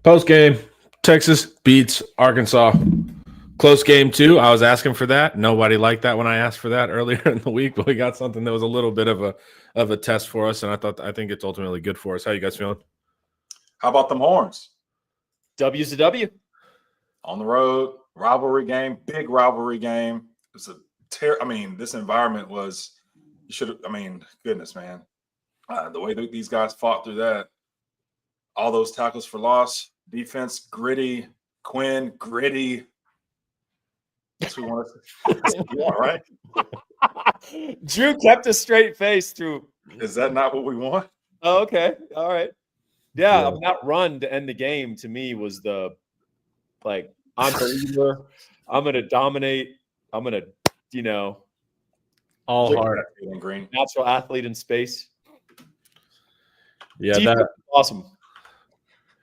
Postgame, Texas beats Arkansas. Close game, too. I was asking for that. Nobody liked that when I asked for that earlier in the week, but we got something that was a little bit of a test for us, and I think it's ultimately good for us. How you guys feeling? How about them Horns? W's a W. On the road, rivalry game, big rivalry game. It's a this environment was goodness, man. The way that these guys fought through that, all those tackles for loss, defense, gritty, Quinn, gritty. That's what we want to want, right? Drew kept a straight face through. Is that not what we want? Oh, okay. All right. Yeah, that run to end the game to me was the I'm the leader. I'm going to dominate. I'm going to, all hard. Green. Natural athlete in space. Yeah, that's awesome.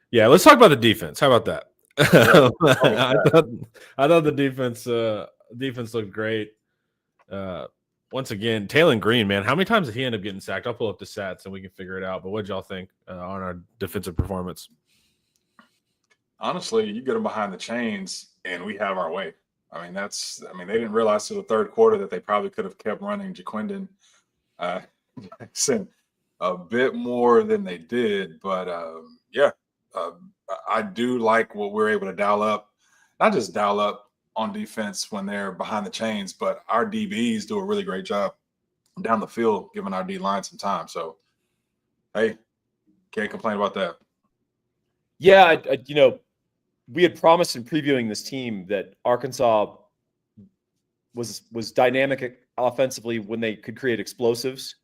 Yeah, let's talk about the defense. How about that? I thought the defense looked great. Once again, Taylor Green, man, how many times did he end up getting sacked? I'll pull up the stats and we can figure it out. But what did y'all think on our defensive performance? Honestly, you get them behind the chains, and we have our way. They didn't realize till the third quarter that they probably could have kept running Jaquindon a bit more than they did. But I do like what we're able to dial up. Not just dial up on defense when they're behind the chains, but our DBs do a really great job down the field, giving our D line some time. So, hey, can't complain about that. Yeah, we had promised in previewing this team that Arkansas was dynamic offensively when they could create explosives.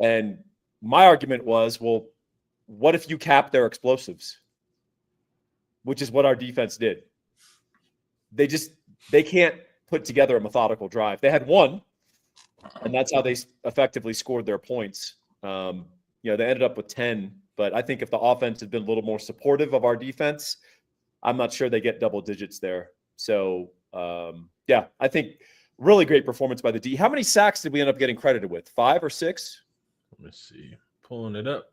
And my argument was, well, what if you cap their explosives? Which is what our defense did. They can't put together a methodical drive. They had one, and that's how they effectively scored their points. They ended up with 10, but I think if the offense had been a little more supportive of our defense, I'm not sure they get double digits there. So, I think really great performance by the D. How many sacks did we end up getting credited with? 5 or 6? Let me see. Pulling it up.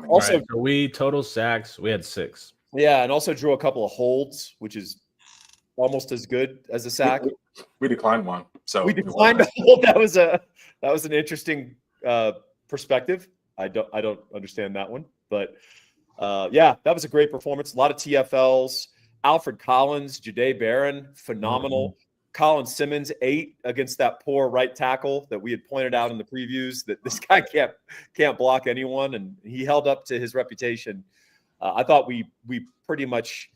Also, so we total sacks, we had 6. Yeah, and also drew a couple of holds, which is almost as good as a sack. We declined one. So we declined a hold. That was an interesting perspective. I don't understand that one, but that was a great performance. A lot of TFLs. Alfred Collins, Jahdae Barron, phenomenal. Mm-hmm. Colin Simmons, 8 against that poor right tackle that we had pointed out in the previews that this guy can't block anyone, and he held up to his reputation. I thought we pretty much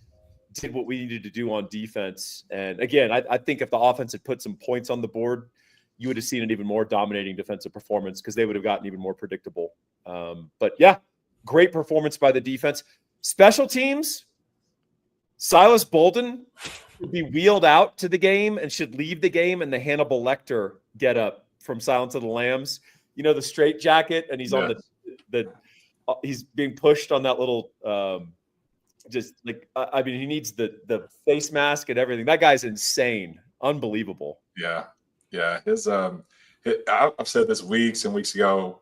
did what we needed to do on defense. And again, I think if the offense had put some points on the board, you would have seen an even more dominating defensive performance because they would have gotten even more predictable. Great performance by the defense. Special teams, Silas Bolden would be wheeled out to the game and should leave the game in the Hannibal Lecter get up from Silence of the Lambs. The straight jacket, and he's on the he's being pushed on that little he needs the face mask and everything. That guy's insane. Unbelievable. Yeah. I've said this weeks and weeks ago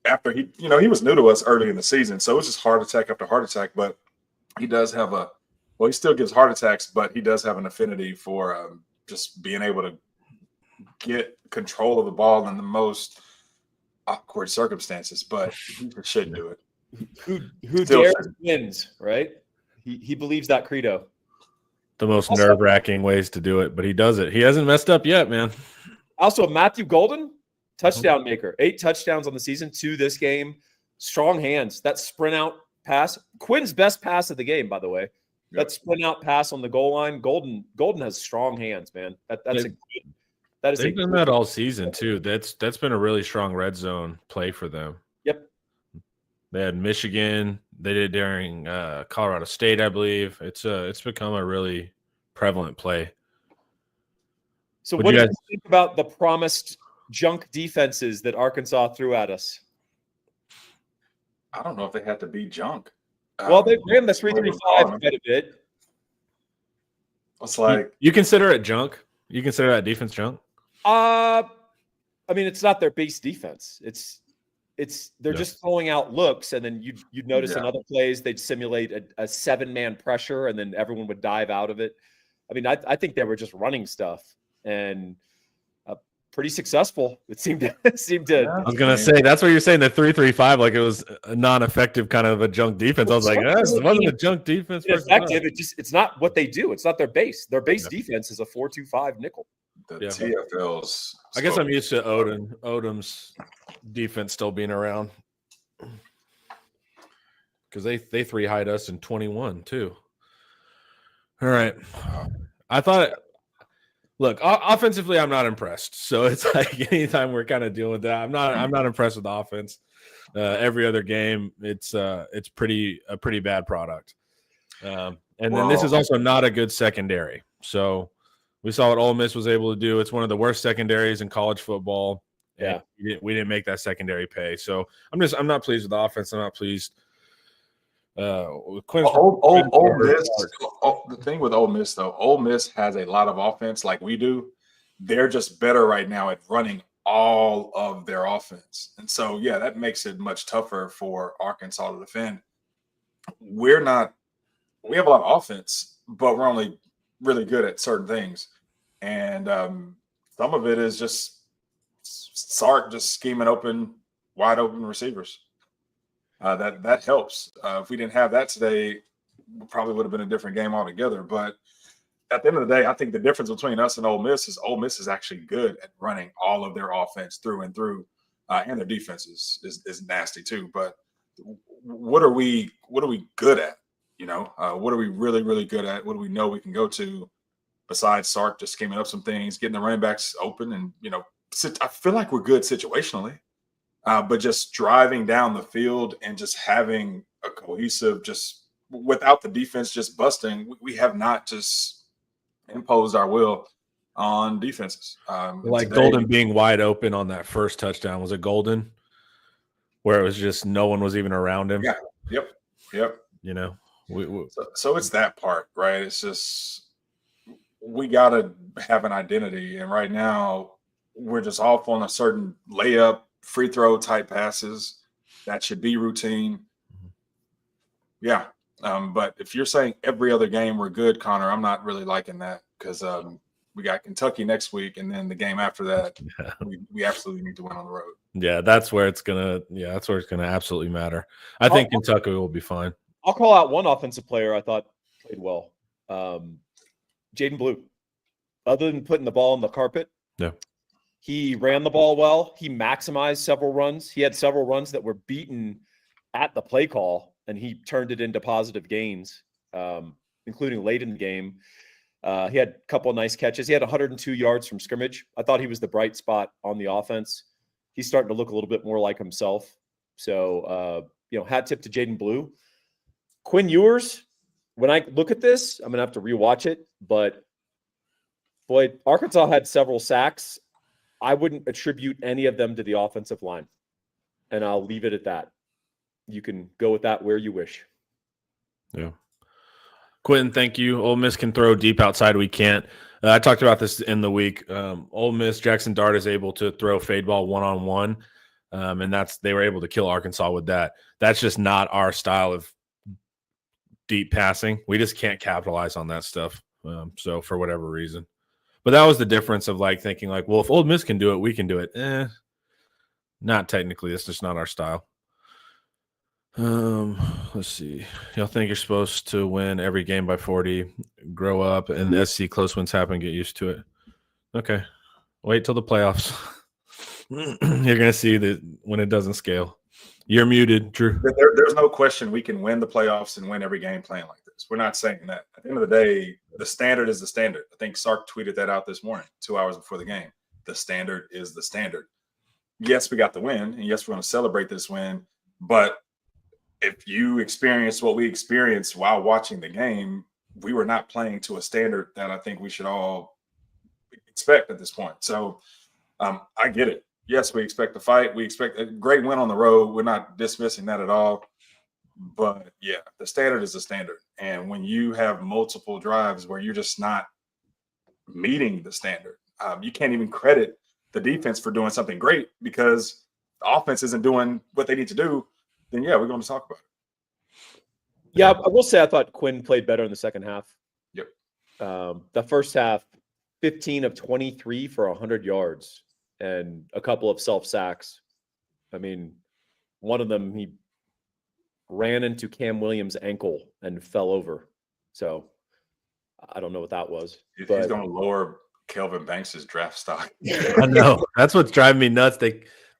after he was new to us early in the season. So it was just heart attack after heart attack, but he does have he still gives heart attacks, but he does have an affinity for just being able to get control of the ball in the most awkward circumstances, but he should do it. Who dares wins, right? He believes that credo. The most nerve-wracking ways to do it, but he does it. He hasn't messed up yet, man. Also, Matthew Golden, touchdown maker. 8 touchdowns on the season, 2 this game. Strong hands. That sprint out pass. Quinn's best pass of the game, by the way. That sprint out pass on the goal line. Golden has strong hands, man. They've done that all season too. That's been a really strong red zone play for them. Yep. They had Michigan. They did during Colorado State, I believe. It's become a really prevalent play. So what do you think about the promised junk defenses that Arkansas threw at us? I don't know if they had to be junk. Well, they ran the 3-3-5 quite a bit. It's like you consider it junk? You consider that defense junk? It's not their base defense. they're just throwing out looks, and then you'd notice in other plays they'd simulate a 7-man pressure, and then everyone would dive out of it. I mean, I think they were just running stuff and pretty successful. It seemed to. I was gonna say that's what you're saying. The 3-3-5, like it was a non-effective kind of a junk defense. I was like, it wasn't a junk defense. It's effective. It's not what they do. It's not their base. Their base defense is a 4-2-5 nickel. The TFLs. I guess I'm used to Odom's defense still being around because they 3-hide us in 21 too. All right, I thought. Look, offensively, I'm not impressed. So it's like anytime we're kind of dealing with that, I'm not impressed with the offense. Every other game, it's a pretty bad product. And then this is also not a good secondary. So we saw what Ole Miss was able to do. It's one of the worst secondaries in college football. Yeah, we didn't make that secondary pay. So I'm not pleased with the offense. I'm not pleased. Ole Miss. The thing with Ole Miss, though, Ole Miss has a lot of offense like we do. They're just better right now at running all of their offense, and so that makes it much tougher for Arkansas to defend. We have a lot of offense, but we're only really good at certain things, and some of it is just Sark just scheming wide open receivers. That helps. If we didn't have that today, we probably would have been a different game altogether. But at the end of the day, I think the difference between us and Ole Miss is actually good at running all of their offense through and through, and their defense is nasty too. But what are we good at? What are we really, really good at? What do we know we can go to besides Sark just scheming up some things, getting the running backs open, and I feel like we're good situationally. But just driving down the field and just having a cohesive, just without the defense just busting, we have not just imposed our will on defenses. Like today, Golden being wide open on that first touchdown. Was it Golden? Where it was just no one was even around him? Yeah. Yep. So it's that part, right? It's just we got to have an identity. And right now we're just off on a certain layup, free throw type passes that should be routine. Yeah. But if you're saying every other game we're good, Connor, I'm not really liking that because we got Kentucky next week, and then the game after that, we absolutely need to win on the road. Yeah, that's where it's gonna absolutely matter. I think Kentucky will be fine. I'll call out one offensive player I thought played well. Jaden Blue. Other than putting the ball on the carpet, he ran the ball well. He maximized several runs. He had several runs that were beaten at the play call, and he turned it into positive gains, including late in the game. He had a couple of nice catches. He had 102 yards from scrimmage. I thought he was the bright spot on the offense. He's starting to look a little bit more like himself. So, hat tip to Jaden Blue. Quinn Ewers, when I look at this, I'm going to have to rewatch it. But, boy, Arkansas had several sacks. I wouldn't attribute any of them to the offensive line. And I'll leave it at that. You can go with that where you wish. Yeah. Quentin, thank you. Ole Miss can throw deep outside. We can't. I talked about this in the week. Ole Miss, Jackson Dart is able to throw fade ball one-on-one, and they were able to kill Arkansas with that. That's just not our style of deep passing. We just can't capitalize on that stuff. So for whatever reason. But that was the difference of thinking well, if Ole Miss can do it, we can do it. Not technically. It's just not our style. Let's see. Y'all think you're supposed to win every game by 40, grow up, and SC close wins happen, get used to it. Okay. Wait till the playoffs. You're going to see that when it doesn't scale. You're muted, Drew. There's no question we can win the playoffs and win every game playing like this. We're not saying that. At the end of the day, the standard is the standard. I think Sark tweeted that out this morning, 2 hours before the game. The standard is the standard. Yes, we got the win, and yes, we're going to celebrate this win, but if you experience what we experienced while watching the game, we were not playing to a standard that I think we should all expect at this point. So I get it. Yes, we expect to fight. We expect a great win on the road. We're not dismissing that at all. But, yeah, the standard is the standard. And when you have multiple drives where you're just not meeting the standard, you can't even credit the defense for doing something great because the offense isn't doing what they need to do, then yeah, we're going to talk about it. Yeah, I will say I thought Quinn played better in the second half. Yep. The first half, 15 of 23 for 100 yards and a couple of self-sacks. I mean, one of them, he ran into Cam Williams' ankle and fell over. So I don't know what that was. He's going to lower Kelvin Banks' draft stock. I know. That's what's driving me nuts.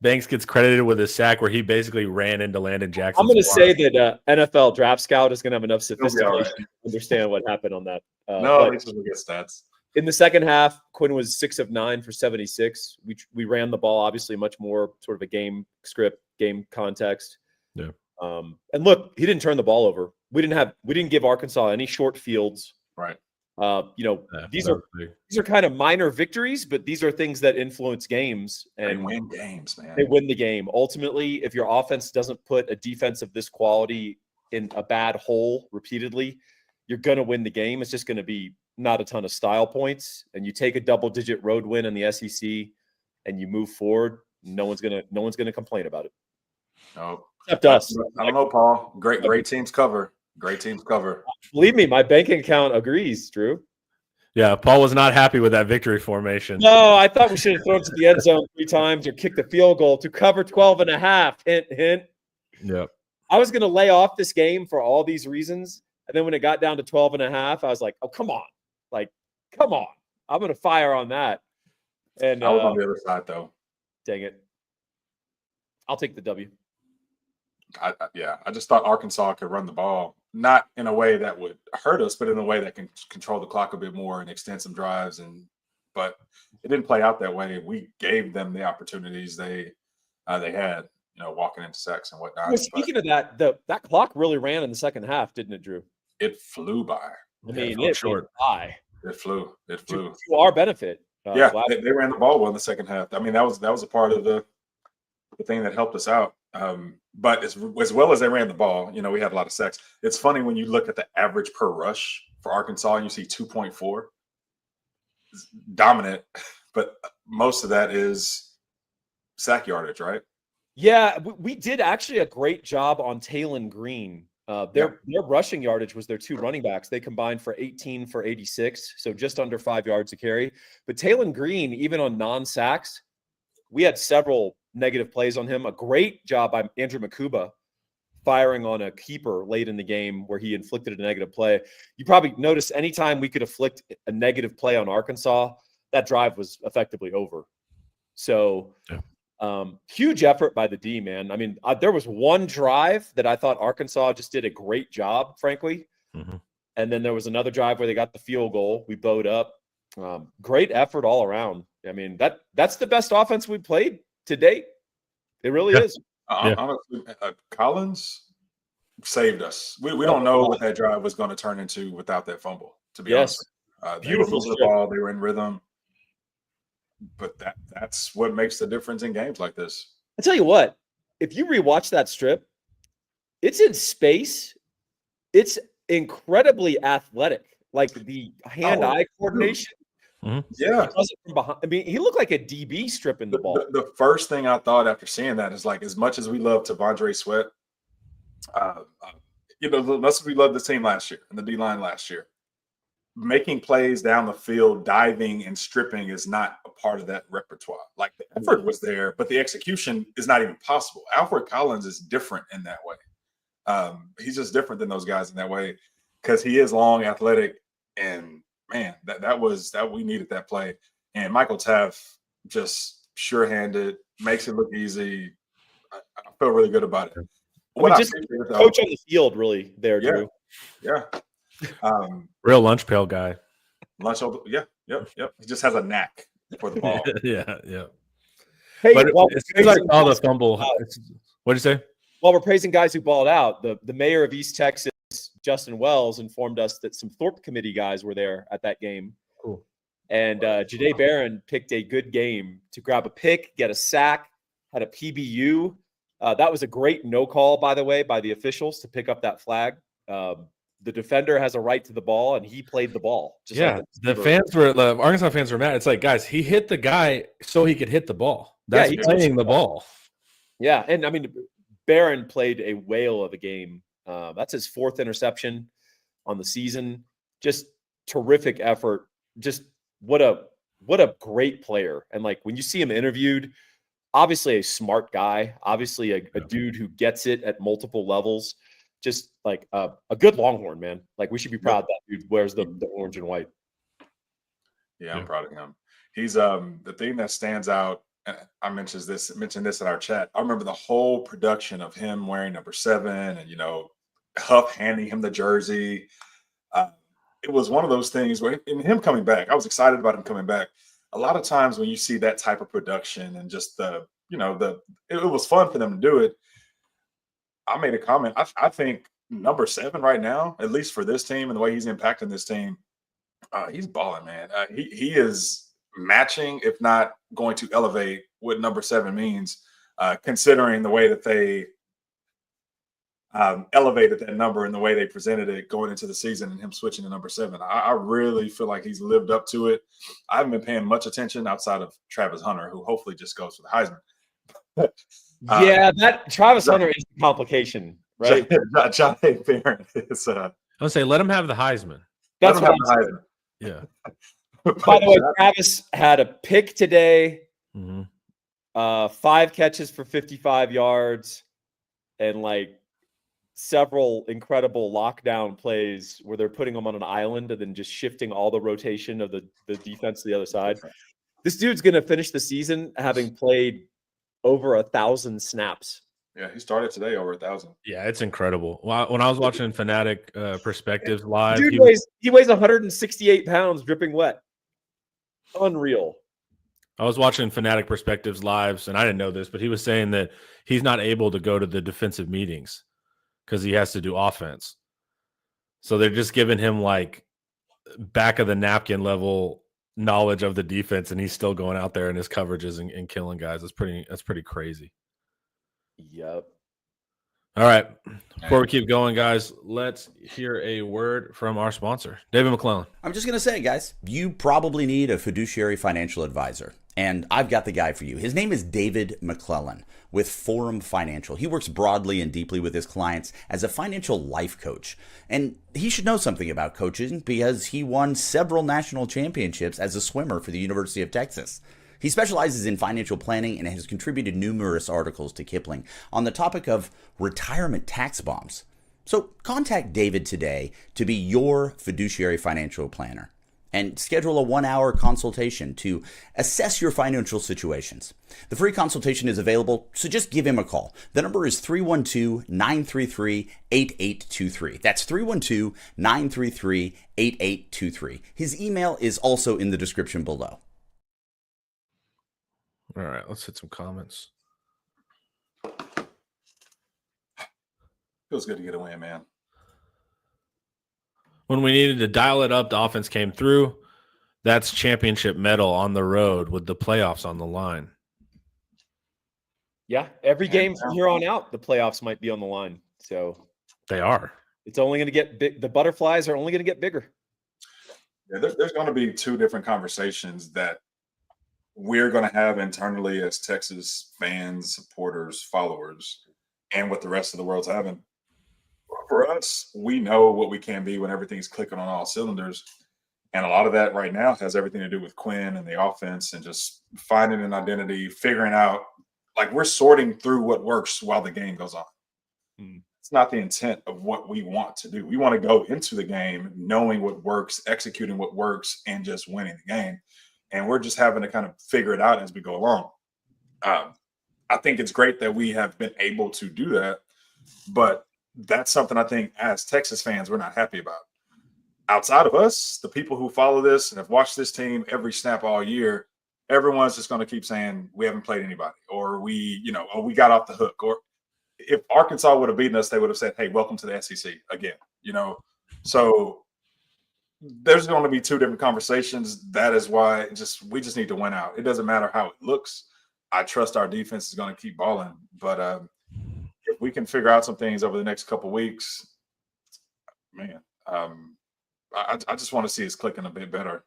Banks gets credited with a sack where he basically ran into Landon Jackson. I'm going to say that NFL Draft Scout is going to have enough sophistication to understand what happened on that. No, at least we'll get stats. In the second half, Quinn was 6 of 9 for 76. We ran the ball, obviously much more sort of a game script, game context. Yeah. And look, he didn't turn the ball over. We didn't give Arkansas any short fields. Right. These are kind of minor victories, but these are things that influence games and they win games, man. They win the game. Ultimately, if your offense doesn't put a defense of this quality in a bad hole repeatedly, you're going to win the game. It's just going to be not a ton of style points, and you take a double-digit road win in the SEC and you move forward. No one's gonna complain about it. No, except us. I don't know, Paul. Great teams cover. Great teams cover. Believe me, my bank account agrees, Drew. Yeah, Paul was not happy with that victory formation. No, I thought we should have thrown to the end zone 3 times or kicked the field goal to cover 12.5. Hint, hint. Yep. I was going to lay off this game for all these reasons. And then when it got down to 12.5, I was like, oh, come on. Come on. I'm going to fire on that. And I was on the other side, though. Dang it. I'll take the W. I just thought Arkansas could run the ball, not in a way that would hurt us, but in a way that can control the clock a bit more and extend some drives. But it didn't play out that way. We gave them the opportunities they had, walking into sacks and whatnot. Well, speaking of that, that clock really ran in the second half, didn't it, Drew? It flew by. I mean, it flew by. It flew. To our benefit. They ran the ball well in the second half. I mean, that was a part of the thing that helped us out. But as well as they ran the ball, we had a lot of sacks. It's funny when you look at the average per rush for Arkansas and you see 2.4. It's dominant, but most of that is sack yardage, right? Yeah, we did actually a great job on Talon Green. Their rushing yardage was their 2 running backs. They combined for 18 for 86, so just under 5 yards a carry. But Talon Green, even on non-sacks, we had several negative plays on him. A great job by Andrew Makuba firing on a keeper late in the game where he inflicted a negative play. You probably noticed anytime we could afflict a negative play on Arkansas, that drive was effectively over. So huge effort by the D, man. I mean, there was one drive that I thought Arkansas just did a great job, frankly. Mm-hmm. And then there was another drive where they got the field goal. We bowed up. Great effort all around. I mean, that's the best offense we played to date. It really is. Honestly, Collins saved us. We don't know what that drive was going to turn into without that fumble, to be honest. They were moving the ball. They were in rhythm. But that's what makes the difference in games like this. I tell you what, if you rewatch that strip, it's in space. It's incredibly athletic. Like the hand-eye coordination. Mm-hmm. Yeah. From behind. I mean, he looked like a DB stripping the ball. The first thing I thought after seeing that is as much as we love T'Vondre Sweat, as much as we loved the team last year and the D-line last year, making plays down the field, diving and stripping is not a part of that repertoire. Like the effort was there, but the execution is not even possible. Alfred Collins is different in that way. He's just different than those guys in that way because he is long, athletic, and man, that we needed that play. And Michael Taft just sure-handed, makes it look easy. I feel really good about it. Coach on the field, really, there, Drew. Yeah. Real lunch pail guy. Yep. He just has a knack for the ball. yeah. Hey, but as soon as I saw the fumble, what'd you say? While we're praising guys who balled out, the mayor of East Texas, Justin Wells, informed us that some Thorpe committee guys were there at that game. Cool. And Janae Barron picked a good game to grab a pick, get a sack, had a PBU. That was a great no call, by the way, by the officials to pick up that flag. The defender has a right to the ball, and he played the ball. The Arkansas fans were mad. It's like, guys, he hit the guy so he could hit the ball. That's playing the ball. Yeah, and I mean, Barron played a whale of a game. That's his 4th interception on the season. Just terrific effort. Just what a great player. And like when you see him interviewed, obviously a smart guy, obviously a dude who gets it at multiple levels. Just like a good Longhorn, man. Like we should be proud that dude wears the orange and white. Yeah, I'm proud of him. He's the thing that stands out. And I mentioned this in our chat. I remember the whole production of him wearing number 7, and Huff handing him the jersey. It was one of those things where, in him coming back, I was excited about him coming back. A lot of times when you see that type of production and just it was fun for them to do it. I made a comment. I think number 7 right now, at least for this team and the way he's impacting this team, he's balling, man. He is matching, if not going to elevate, what number 7 means, considering the way that they elevated that number and the way they presented it going into the season, and him switching to number 7. I really feel like he's lived up to it. I haven't been paying much attention outside of Travis Hunter, who hopefully just goes for the Heisman. Yeah, that Travis Hunter is a complication, right? John A. Barron is. I would say let him have the Heisman. That's what I'm Heisman. Yeah. By the way, Travis had a pick today, Mm-hmm. 5 catches for 55 yards, and like several incredible lockdown plays where they're putting him on an island and then just shifting all the rotation of the defense to the other side. This dude's going to finish the season having played over 1,000 snaps. Yeah, he started today over 1,000. Yeah, it's incredible. When I was watching Fanatic Perspectives live, Dude he weighs 168 pounds, dripping wet. Unreal. I was watching Fanatic Perspectives lives, and I didn't know this, but he was saying that he's not able to go to the defensive meetings because he has to do offense. So they're just giving him like back of the napkin level knowledge of the defense, and he's still going out there in his coverages and killing guys. That's pretty crazy. Yep. All right. Before we keep going, guys, let's hear a word from our sponsor, David McClellan. I'm just going to say, guys, you probably need a fiduciary financial advisor, and I've got the guy for you. His name is David McClellan with Forum Financial. He works broadly and deeply with his clients as a financial life coach, and he should know something about coaching because he won several national championships as a swimmer for the University of Texas. He specializes in financial planning and has contributed numerous articles to Kiplinger on the topic of retirement tax bombs. So contact David today to be your fiduciary financial planner and schedule a 1-hour consultation to assess your financial situations. The free consultation is available, so just give him a call. The number is 312-933-8823. That's 312-933-8823. His email is also in the description below. All right, let's hit some comments. Feels good to get a win, man. When we needed to dial it up, the offense came through. That's championship medal on the road with the playoffs on the line. Yeah, every game from here on out, the playoffs might be on the line. So They are. it's only going to get big. The butterflies are only going to get bigger. Yeah, there's going to be 2 different conversations that we're going to have internally as Texas fans, supporters, followers, and what the rest of the world's having. For us, we know what we can be when everything's clicking on all cylinders. And a lot of that right now has everything to do with Quinn and the offense and just finding an identity, figuring out, like we're sorting through what works while the game goes on. It's not the intent of what we want to do. We want to go into the game knowing what works, executing what works, and just winning the game. And we're just having to kind of figure it out as we go along. I think it's great that we have been able to do that, but that's something I think as Texas fans, we're not happy about. Outside of us, the people who follow this and have watched this team every snap all year, everyone's just going to keep saying we haven't played anybody, or we got off the hook. Or if Arkansas would have beaten us, they would have said, hey, welcome to the SEC again, So there's going to be 2 different conversations. That is why we just need to win out. It doesn't matter how it looks. I trust our defense is going to keep balling. But if we can figure out some things over the next couple of weeks, man, I just want to see us clicking a bit better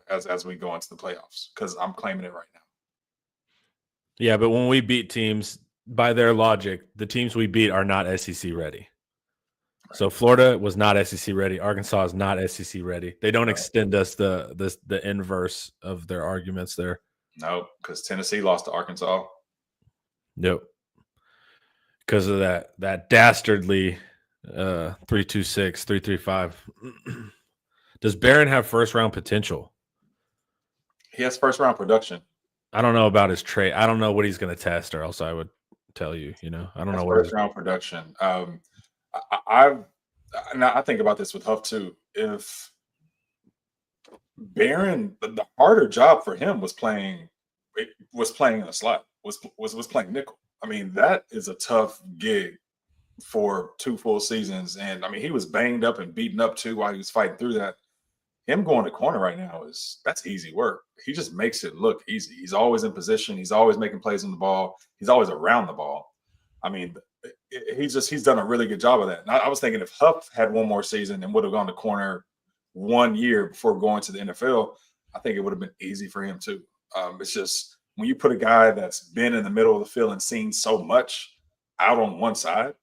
as we go into the playoffs, because I'm claiming it right now. Yeah, but when we beat teams by their logic, the teams we beat are not SEC ready. So Florida was not SEC ready. Arkansas is not SEC ready. They don't extend us the inverse of their arguments there. No, because Tennessee lost to Arkansas. Nope. Because of that dastardly 3-2-6, 3-3-5. Does Barron have first round potential? He has first round production. I don't know about his trade. I don't know what he's going to test, or else I would tell you. I don't know what first round production. I think about this with Huff too. If Barron, the harder job for him was playing in the slot, was playing nickel. I mean, that is a tough gig for 2 full seasons. And I mean, he was banged up and beaten up too while he was fighting through that. Him going to corner right now that's easy work. He just makes it look easy. He's always in position. He's always making plays on the ball. He's always around the ball. I mean, he's done a really good job of that. And I was thinking if Huff had one more season and would have gone to corner 1 year before going to the NFL, I think it would have been easy for him too. It's just when you put a guy that's been in the middle of the field and seen so much out on one side,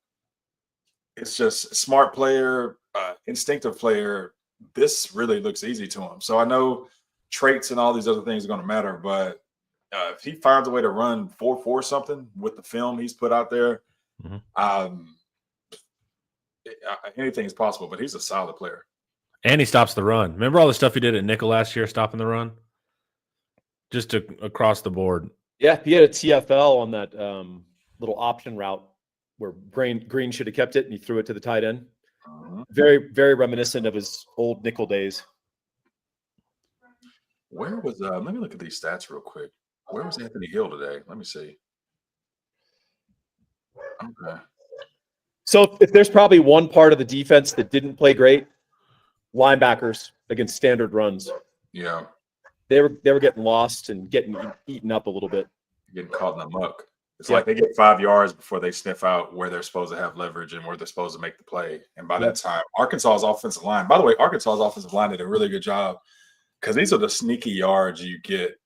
it's just a smart player, instinctive player. This really looks easy to him. So I know traits and all these other things are going to matter, but if he finds a way to run 4.4 something with the film he's put out there, anything is possible. But he's a solid player, and he stops the run. Remember all the stuff he did at nickel last year, stopping the run, just across the board. Yeah, he had a TFL on that little option route where Green should have kept it, and he threw it to the tight end. Very, very reminiscent of his old nickel days. Where was let me look at these stats real quick. Where was Anthony Hill today? Let me see. Okay. So if there's probably one part of the defense that didn't play great, linebackers against standard runs. Yeah. They were getting lost and getting eaten up a little bit. Getting caught in the muck. It's like they get 5 yards before they sniff out where they're supposed to have leverage and where they're supposed to make the play. And by that time, Arkansas's offensive line, by the way, Arkansas's offensive line did a really good job because these are the sneaky yards you get,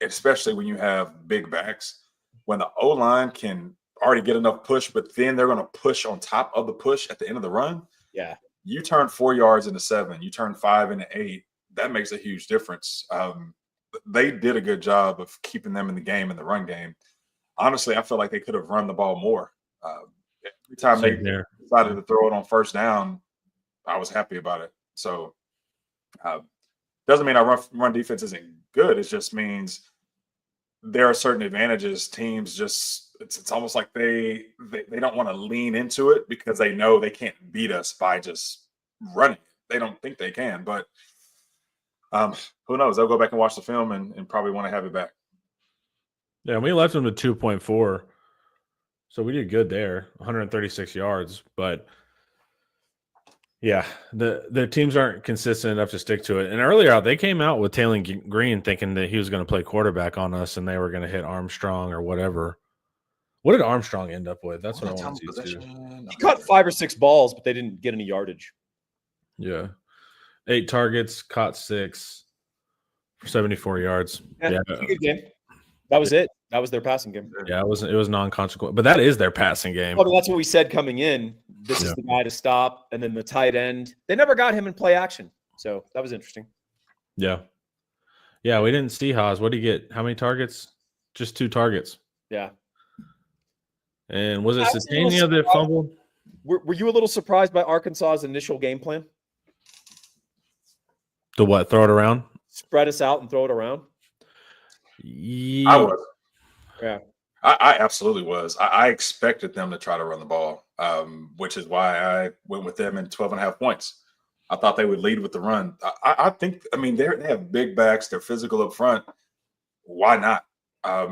especially when you have big backs. When the O-line can already get enough push, but then they're going to push on top of the push at the end of the run. Yeah. You turn 4 yards into 7. You turn 5 into 8. That makes a huge difference. They did a good job of keeping them in the game, in the run game. Honestly, I feel like they could have run the ball more. Every time they decided to throw it on first down, I was happy about it. So doesn't mean our run defense isn't good. It just means there are certain advantages. Teams just it's almost like they don't want to lean into it because they know they can't beat us by just running. They don't think they can, but who knows? They'll go back and watch the film and probably want to have it back. Yeah, we left them to 2.4. So we did good there, 136 yards. But, yeah, the teams aren't consistent enough to stick to it. And earlier, they came out with Taylor Green thinking that he was going to play quarterback on us and they were going to hit Armstrong or whatever. What did Armstrong end up with? That's what I want to see, too. He caught 5 or 6 balls, but they didn't get any yardage. Yeah. 8 targets, caught 6 for 74 yards. Yeah. Good game. That was it. That was their passing game. Yeah, it was non-consequential, but that is their passing game. Well, that's what we said coming in. This is the guy to stop, and then the tight end. They never got him in play action, so that was interesting. Yeah, we didn't see Haas. What did he get? How many targets? Just 2 targets. Yeah. And was it Satania that fumbled? Were you a little surprised by Arkansas's initial game plan? To what? Throw it around? Spread us out and throw it around? Yeah. I was. Yeah. I absolutely was. I expected them to try to run the ball, which is why I went with them in 12.5 points. I thought they would lead with the run. I think, they have big backs. They're physical up front. Why not?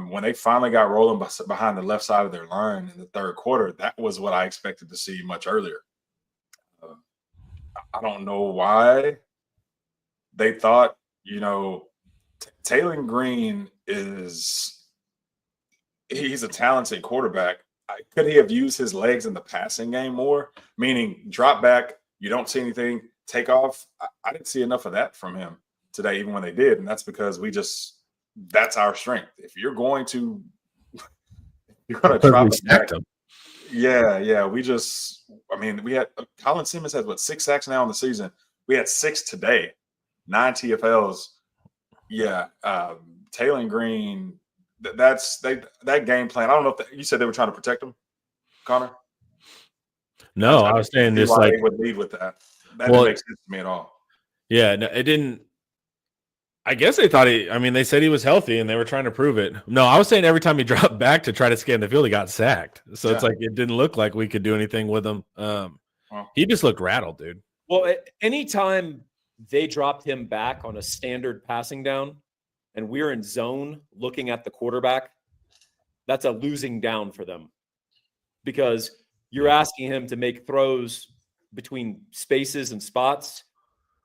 When they finally got rolling behind the left side of their line in the third quarter, that was what I expected to see much earlier. I don't know why they thought, Taylor Green he's a talented quarterback. Could he have used his legs in the passing game more? Meaning drop back, you don't see anything, take off. I didn't see enough of that from him today, even when they did. And that's because that's our strength. If you're going to You're gonna Because drop we it stacked back. him. Yeah. We had Colin Simmons has 6 sacks now in the season. We had 6 today, 9 TFLs. Yeah, Taylor and Green. That game plan. I don't know if you said they were trying to protect him, Connor. No, I was saying see just why like, they would lead with that. That well, didn't make sense to me at all. yeah, no, it didn't. I guess they thought they said he was healthy and they were trying to prove it. No, I was saying every time he dropped back to try to scan the field, he got sacked. So it's like it didn't look like we could do anything with him. He just looked rattled, dude. Well, anytime they dropped him back on a standard passing down and we're in zone looking at the quarterback, that's a losing down for them because you're asking him to make throws between spaces and spots,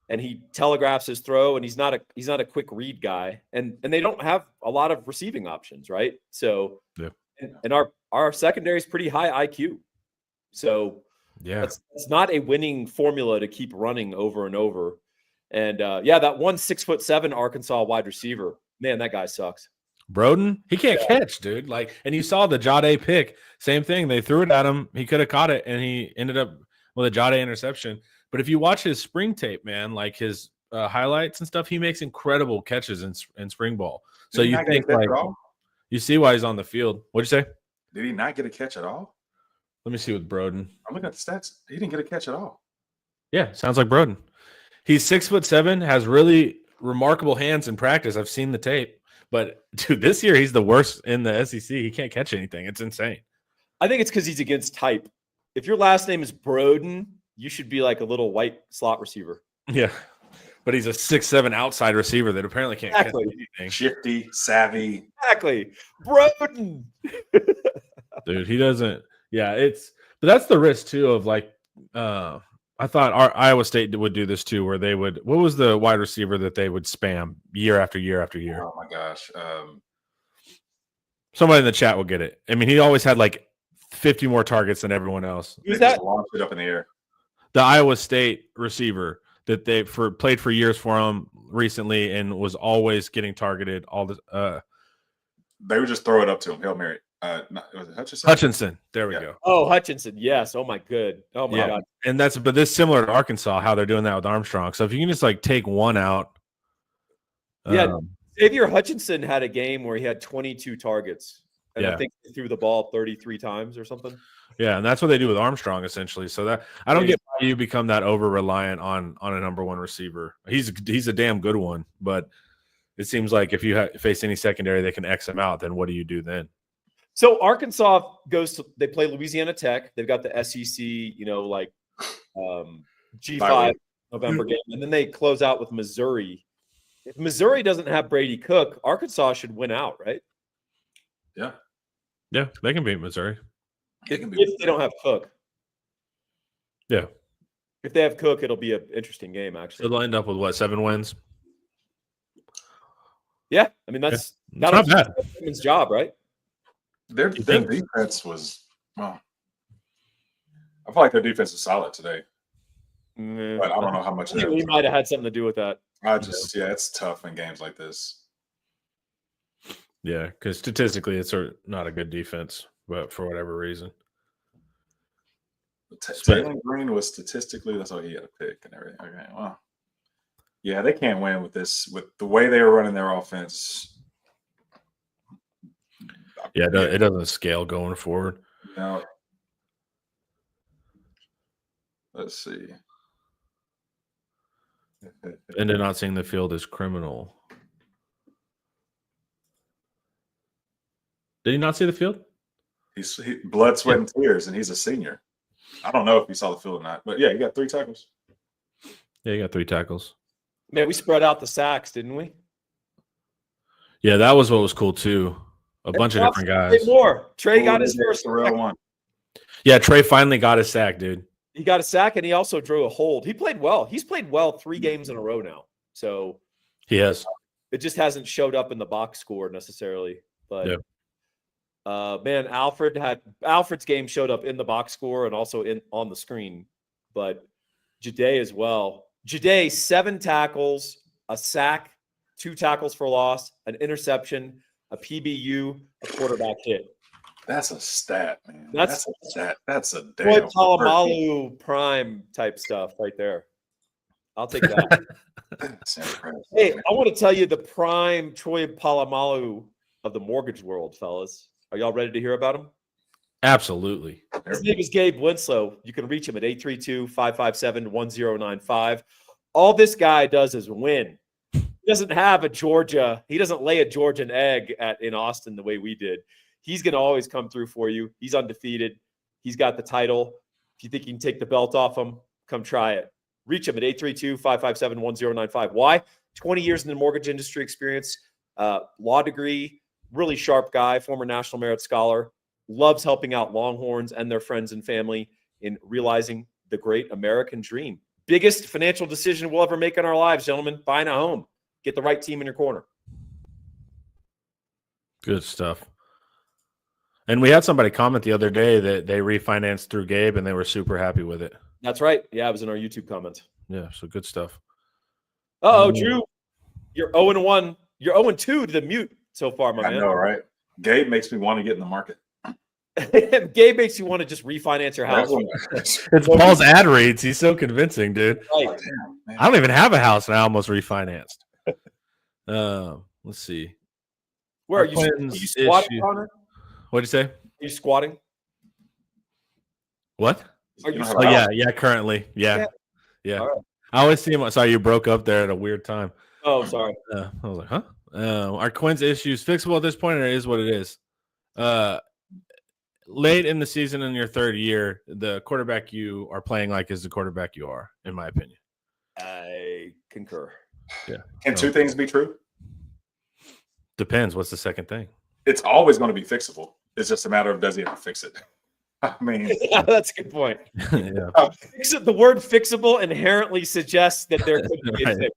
and he telegraphs his throw, and he's not a quick read guy, and they don't have a lot of receiving options, right? So, and our secondary is pretty high IQ, so it's not a winning formula to keep running over and over. And that 6'7" Arkansas wide receiver, man, that guy sucks. Broden, he can't catch, dude. Like, and you saw the Jade pick, same thing. They threw it at him. He could have caught it, and he ended up with a Jade interception. But if you watch his spring tape, man, like his highlights and stuff, he makes incredible catches in spring ball. So you think like you see why he's on the field. What'd you say? Did he not get a catch at all? Let me see with Broden. I'm looking at the stats. He didn't get a catch at all. Yeah, sounds like Broden. He's 6'7", has really remarkable hands in practice. I've seen the tape. But dude, this year he's the worst in the SEC. He can't catch anything. It's insane. I think it's because he's against type. If your last name is Broden, you should be like a little white slot receiver. Yeah. But he's a 6'7" outside receiver that apparently can't catch anything. Shifty, savvy. Exactly. Broden. Dude, he doesn't. Yeah, but that's the risk too of like I thought our Iowa State would do this too, where they would. What was the wide receiver that they would spam year after year after year? Oh my gosh! Somebody in the chat will get it. I mean, he always had like 50 more targets than everyone else. Who's that? Just launched it up in the air. The Iowa State receiver that they played for years for him recently and was always getting targeted. They would just throw it up to him. Hail Mary. Was it Hutchinson? Hutchinson. There we go. Oh, Hutchinson. Yes. Oh my good. Oh my God. And but this is similar to Arkansas, how they're doing that with Armstrong. So if you can just like take one out. Xavier Hutchinson had a game where he had 22 targets. And I think he threw the ball 33 times or something. Yeah, and that's what they do with Armstrong essentially. So that I don't get why you become that over reliant on a number one receiver. He's a damn good one, but it seems like if you face any secondary, they can X him out. Then what do you do then? So Arkansas they play Louisiana Tech. They've got the SEC, G5 November game, and then they close out with Missouri. If Missouri doesn't have Brady Cook, Arkansas should win out, right? Yeah. Yeah, they can beat Missouri. If they don't have Cook. Yeah. If they have Cook, it'll be an interesting game, actually. So they'll end up with what, 7 wins? Yeah. I mean, that's not bad. His job, right? Their defense was, well, I feel like their defense is solid today. But I don't know how much we might have had something to do with that. It's tough in games like this. Yeah, because statistically, it's not a good defense, but for whatever reason. Taylor Green was statistically, that's all he had to pick and everything. Okay, well, yeah, they can't win with this, with the way they were running their offense. Yeah, it doesn't scale going forward. No. Let's see. And they're not seeing the field as criminal. Did he not see the field? He's blood, sweat, and tears, and he's a senior. I don't know if he saw the field or not, but yeah, he got 3 tackles. Yeah, he got 3 tackles. Man, we spread out the sacks, didn't we? Yeah, that was what was cool too. A bunch of different guys. Trey got his first one. Yeah, Trey finally got his sack, dude. He got a sack, and he also drew a hold. He played well. He's played well 3 games in a row now. So he has. It just hasn't showed up in the box score necessarily. But man, Alfred's game showed up in the box score and also on the screen. But Jade as well. Jade, 7 tackles, a sack, 2 tackles for loss, an interception, a PBU, a quarterback hit. That's a stat, man. That's That's a stat. That's a Troy damn. Polamalu prime type stuff right there. I'll take that. That's impressive. Hey, I want to tell you the prime Troy Polamalu of the mortgage world, fellas. Are y'all ready to hear about him? Absolutely. His name is Gabe Winslow. You can reach him at 832-557-1095. All this guy does is win. He doesn't have a Georgia. He doesn't lay a Georgian egg in Austin the way we did. He's going to always come through for you. He's undefeated. He's got the title. If you think you can take the belt off him, come try it. Reach him at 832-557-1095. Why? 20 years in the mortgage industry experience, law degree, really sharp guy, former National Merit Scholar, loves helping out Longhorns and their friends and family in realizing the great American dream. Biggest financial decision we'll ever make in our lives, gentlemen, buying a home. Get the right team in your corner. Good stuff. And we had somebody comment the other day that they refinanced through Gabe and they were super happy with it. That's right. Yeah, it was in our YouTube comments. Yeah, so good stuff. Drew, you're 0-1. You're 0-2 to the mute so far, my man. I know, right? Gabe makes me want to get in the market. Gabe makes you want to just refinance your house. It's Paul's ad reads. He's so convincing, dude. Right. Oh, damn, I don't even have a house and I almost refinanced. Let's see. Where are you? Are you squatting, Connor? What'd you say? Are you squatting? What? Are you Oh, yeah, currently. Yeah. All right. I always see him. Sorry, you broke up there at a weird time. Oh, sorry. I was like, huh? Are Quinn's issues fixable at this point, or is what it is? Late in the season in your third year, the quarterback you are playing like is the quarterback you are, in my opinion. I concur. Yeah. Can two things be true? Depends. What's the second thing? It's always going to be fixable. It's just a matter of does he ever fix it? I mean, Yeah, that's a good point. Yeah. The word fixable inherently suggests that there could be a Right. fix.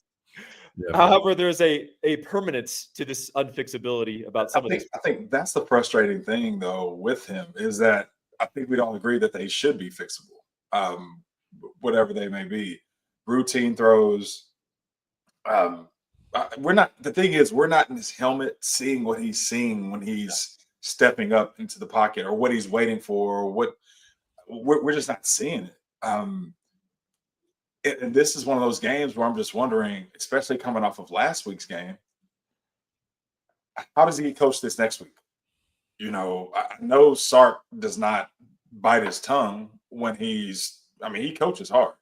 Yeah. However, there's a permanence to this unfixability about some of these. I think that's the frustrating thing, though, with him is that I think we'd all agree that they should be fixable, whatever they may be. Routine throws. We're not. The thing is, we're not in his helmet seeing what he's seeing when he's stepping up into the pocket, or what he's waiting for, or what we're just not seeing it. And this is one of those games where I'm just wondering, especially coming off of last week's game, how does he get coached this next week? You know, I know Sark does not bite his tongue when he coaches hard.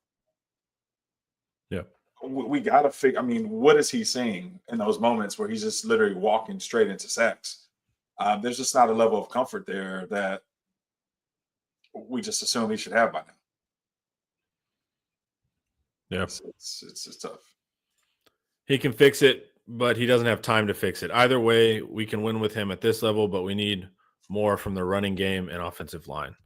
Yeah. We got to figure, what is he seeing in those moments where he's just literally walking straight into sacks? There's just not a level of comfort there that we just assume he should have by now. Yeah. It's tough. He can fix it, but he doesn't have time to fix it. Either way, we can win with him at this level, but we need more from the running game and offensive line.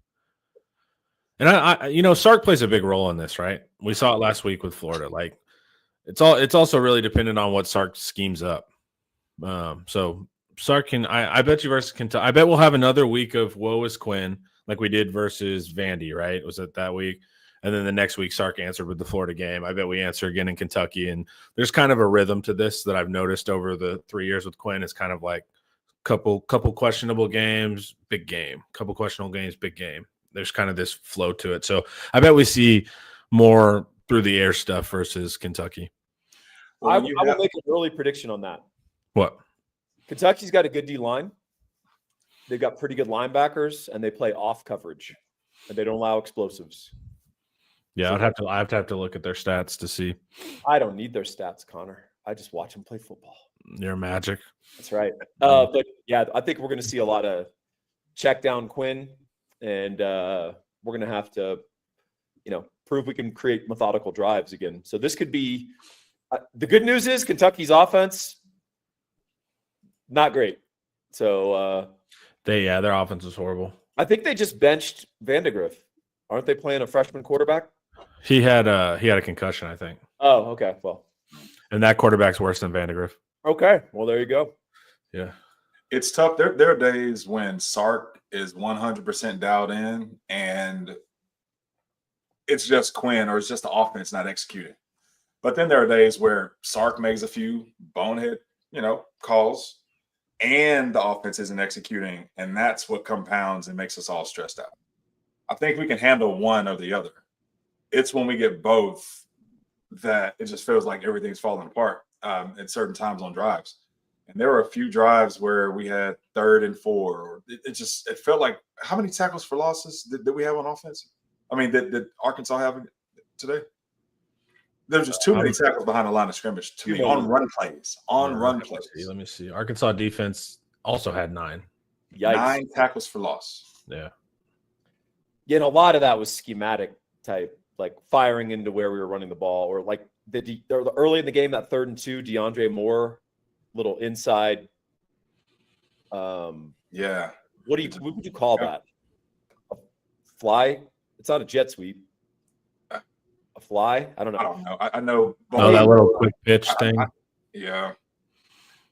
And I Sark plays a big role in this, right? We saw it last week with Florida. Like, it's also really dependent on what Sark schemes up. So Sark can, I bet you versus Kentucky, I bet we'll have another week of woe is Quinn, like we did versus Vandy, right? Was it that week? And then the next week, Sark answered with the Florida game. I bet we answer again in Kentucky. And there's kind of a rhythm to this that I've noticed over the 3 years with Quinn. It's kind of like couple questionable games, big game. Couple questionable games, big game. There's kind of this flow to it. So I bet we see more through the air stuff versus Kentucky. Well, I will make an early prediction on that. What? Kentucky's got a good D-line. They've got pretty good linebackers, and they play off coverage, and they don't allow explosives. Yeah, I have to look at their stats to see. I don't need their stats, Connor. I just watch them play football. You're magic. That's right. But yeah, I think we're going to see a lot of check down Quinn, and we're going to have to, prove we can create methodical drives again. So this could be the good news is Kentucky's offense not great. So their offense is horrible. I think they just benched Vandegrift. Aren't they playing a freshman quarterback? He had a concussion, I think. Oh, okay. Well, and that quarterback's worse than Vandegrift. Okay. Well, there you go. Yeah. It's tough. There are days when Sark is 100% dialed in and it's just Quinn or it's just the offense not executing. But then there are days where Sark makes a few bonehead, calls. and the offense isn't executing, and that's what compounds and makes us all stressed out. I think we can handle one or the other. It's when we get both that it just feels like everything's falling apart at certain times on drives. And there were a few drives where we had 3rd and 4. Or it felt like, how many tackles for losses did we have on offense? I mean, did Arkansas have today? There's just too many tackles behind the line of scrimmage to me on run plays. Let me see. Arkansas defense also had 9. Yikes. 9 tackles for loss. Yeah. Yeah, and a lot of that was schematic type, like firing into where we were running the ball, or like the early in the game, that 3rd and 2, DeAndre Moore, little inside. Yeah. What would you call that? A fly? It's not a jet sweep. A fly? I don't know. I don't know. I know. That little quick pitch thing. Yeah.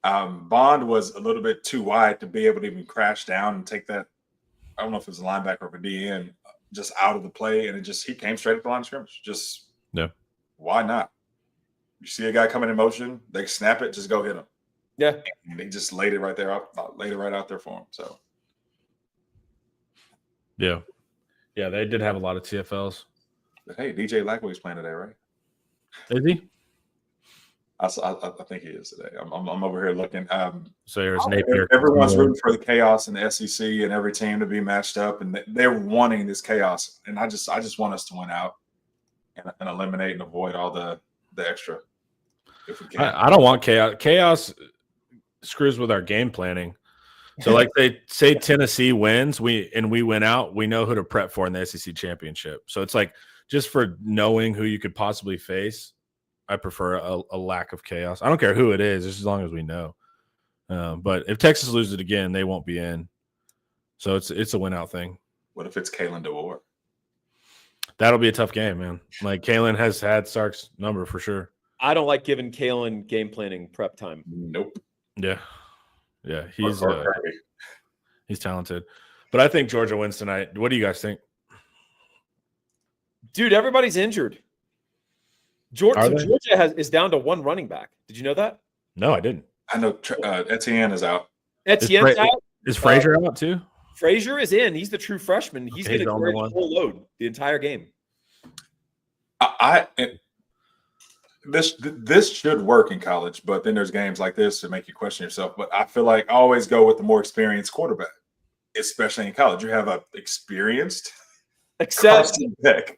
Bond was a little bit too wide to be able to even crash down and take that. I don't know if it was a linebacker or a DN, just out of the play, and he came straight at the line of scrimmage. Just why not? You see a guy coming in motion, they snap it, just go hit him. Yeah, and they just laid it right out there for him. So yeah, they did have a lot of TFLs. But hey, DJ Lackway's playing today, right? Is he? I think he is today. I'm over here looking. So there's Napier. Everyone's rooting for the chaos in the SEC and every team to be matched up, and they're wanting this chaos. And I just want us to win out and eliminate and avoid all the extra. If we can. I don't want chaos. Chaos screws with our game planning. So, like they say, Tennessee wins, we win out. We know who to prep for in the SEC championship. So it's like just for knowing who you could possibly face. I prefer a lack of chaos. I don't care who it is, just as long as we know. But if Texas loses it again, they won't be in. So it's a win out thing. What if it's Kalen DeWar? That'll be a tough game, man. Like Kalen has had Sark's number for sure. I don't like giving Kalen game planning prep time. Nope. Yeah, he's talented. But I think Georgia wins tonight. What do you guys think? Dude, everybody's injured. Georgia is down to 1 running back. Did you know that? No, I didn't. I know Etienne is out. Etienne's out. Is Frazier out too? Frazier is in. He's the true freshman. He's going to carry the whole load the entire game. This should work in college, but then there's games like this that make you question yourself. But I feel like I always go with the more experienced quarterback, especially in college. You have a experienced Carson Beck.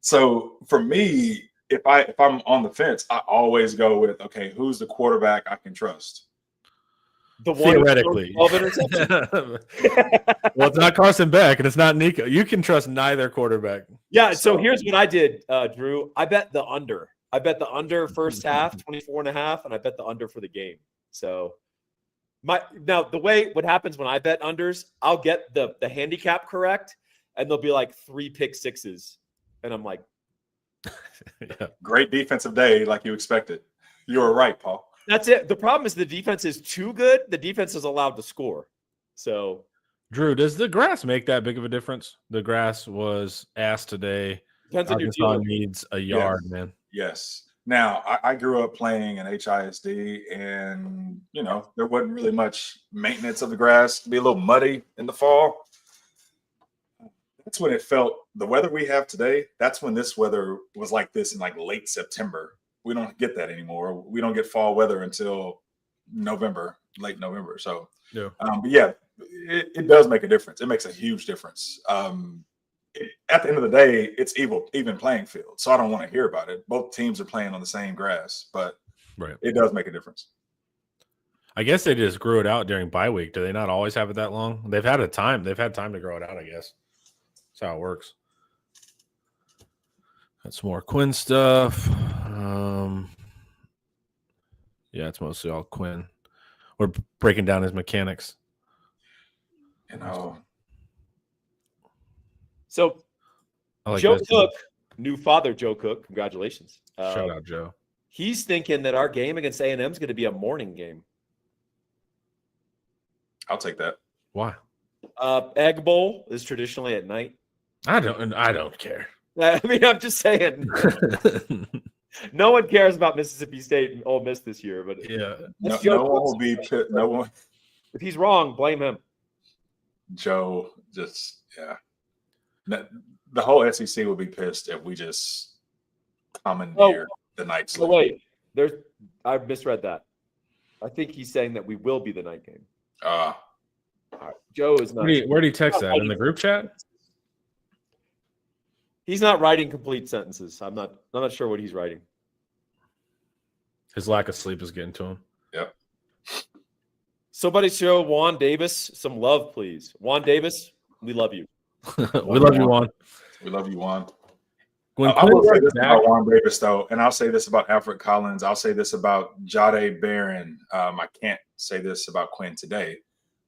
So for me, if I'm on the fence, I always go with, okay, who's the quarterback I can trust? The one theoretically. Well, it's not Carson Beck and it's not Nico. You can trust neither quarterback. Yeah. So here's what I did, Drew. I bet the under. I bet the under first half, 24.5, and I bet the under for the game. So what happens when I bet unders, I'll get the handicap correct, and there'll be like 3 pick sixes. And I'm like, Great defensive day, like you expected. You were right, Paul. That's it. The problem is the defense is too good. The defense is allowed to score. So, Drew, does the grass make that big of a difference? The grass was ass today. Depends on your Arkansas deal. needs a yard, man. Yes. Now, I grew up playing in HISD, and, there wasn't really much maintenance of the grass. It'd be a little muddy in the fall. That's when it felt the weather we have today. That's when this weather was like this in like late September. We don't get that anymore. We don't get fall weather until late November. So, but yeah, it does make a difference. It makes a huge difference. At the end of the day, it's even playing field. So I don't want to hear about it. Both teams are playing on the same grass, but it does make a difference. I guess they just grew it out during bye week. Do they not always have it that long? They've had time to grow it out, I guess. That's how it works. That's more Quinn stuff. Yeah, it's mostly all Quinn. We're breaking down his mechanics. So, like Joe Cook, new father Joe Cook, congratulations. Shout out, Joe. He's thinking that our game against A&M is going to be a morning game. I'll take that. Why? Egg Bowl is traditionally at night. I don't care. I mean, I'm just saying. No one cares about Mississippi State and Ole Miss this year, but Yeah. No one will be pissed. No one. if he's wrong, blame him. Joe just the whole SEC will be pissed if we just commandeer the night Oh, slate. wait. I misread that. I think he's saying that we will be the night game. All right. Joe is not. Where did he text that? In the group chat? He's not writing complete sentences. I'm not sure what he's writing. His lack of sleep is getting to him. Yep. Somebody show Juan Davis some love, please. Juan Davis, we love you. We love you, Juan. We love you, Juan. When I will say Quinn this back, about Juan Davis, though, and I'll say this about Alfred Collins. I'll say this about Jade Barron. I can't say this about Quinn today,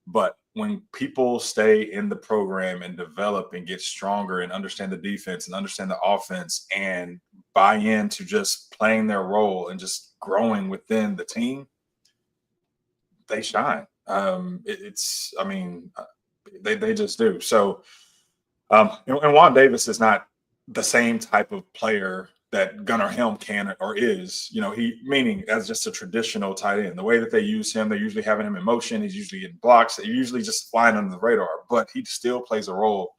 but when people stay in the program and develop and get stronger and understand the defense and understand the offense and buy into just playing their role and just growing within the team, they shine. They just do. So, and Juan Davis is not the same type of player that Gunnar Helm can or is, meaning as just a traditional tight end. The way that they use him, they're usually having him in motion. He's usually getting blocks. They're usually just flying under the radar, but he still plays a role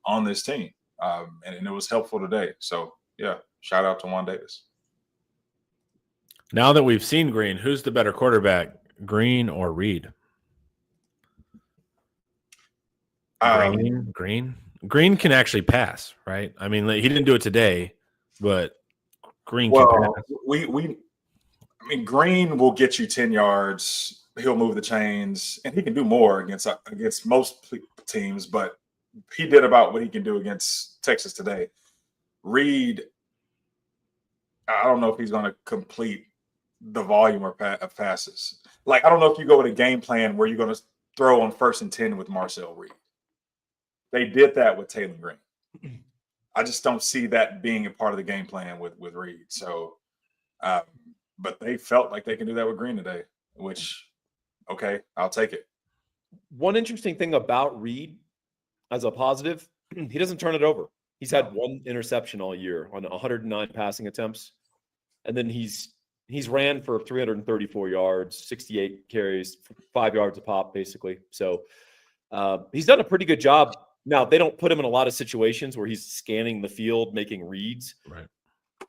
on this team. And it was helpful today. So, yeah, shout out to Juan Davis. now that we've seen Green, who's the better quarterback, Green or Reed? Green can actually pass, right? I mean, he didn't do it today, but Green can pass. Green will get you 10 yards. He'll move the chains, and he can do more against most teams, but he did about what he can do against Texas today. Reed, I don't know if he's going to complete the volume of passes. Like, I don't know if you go with a game plan where you're going to throw on 1st and 10 with Marcel Reed. They did that with Taylor Green. I just don't see that being a part of the game plan with Reed. So, but they felt like they can do that with Green today, which, okay, I'll take it. One interesting thing about Reed as a positive, he doesn't turn it over. He's had one interception all year on 109 passing attempts. And then he's ran for 334 yards, 68 carries, 5 yards a pop, basically. So he's done a pretty good job. Now, they don't put him in a lot of situations where he's scanning the field, making reads. Right.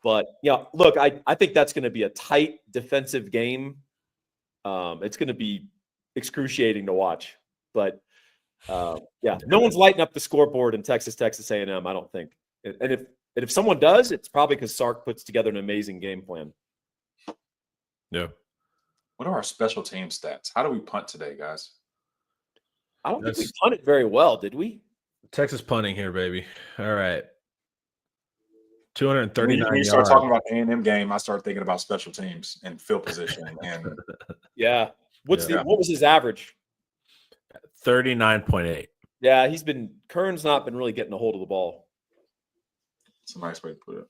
But, yeah, look, I think that's going to be a tight defensive game. It's going to be excruciating to watch. But, yeah, no one's lighting up the scoreboard in Texas A&M, I don't think. And if someone does, it's probably because Sark puts together an amazing game plan. Yeah. What are our special team stats? How do we punt today, guys? I don't think we punted very well, did we? Texas punting here, baby. All right. 239 When you start talking about the A&M game, I start thinking about special teams and field position. And yeah. What was his average? 39.8. Yeah, Kern's not been really getting a hold of the ball. It's a nice way to put it.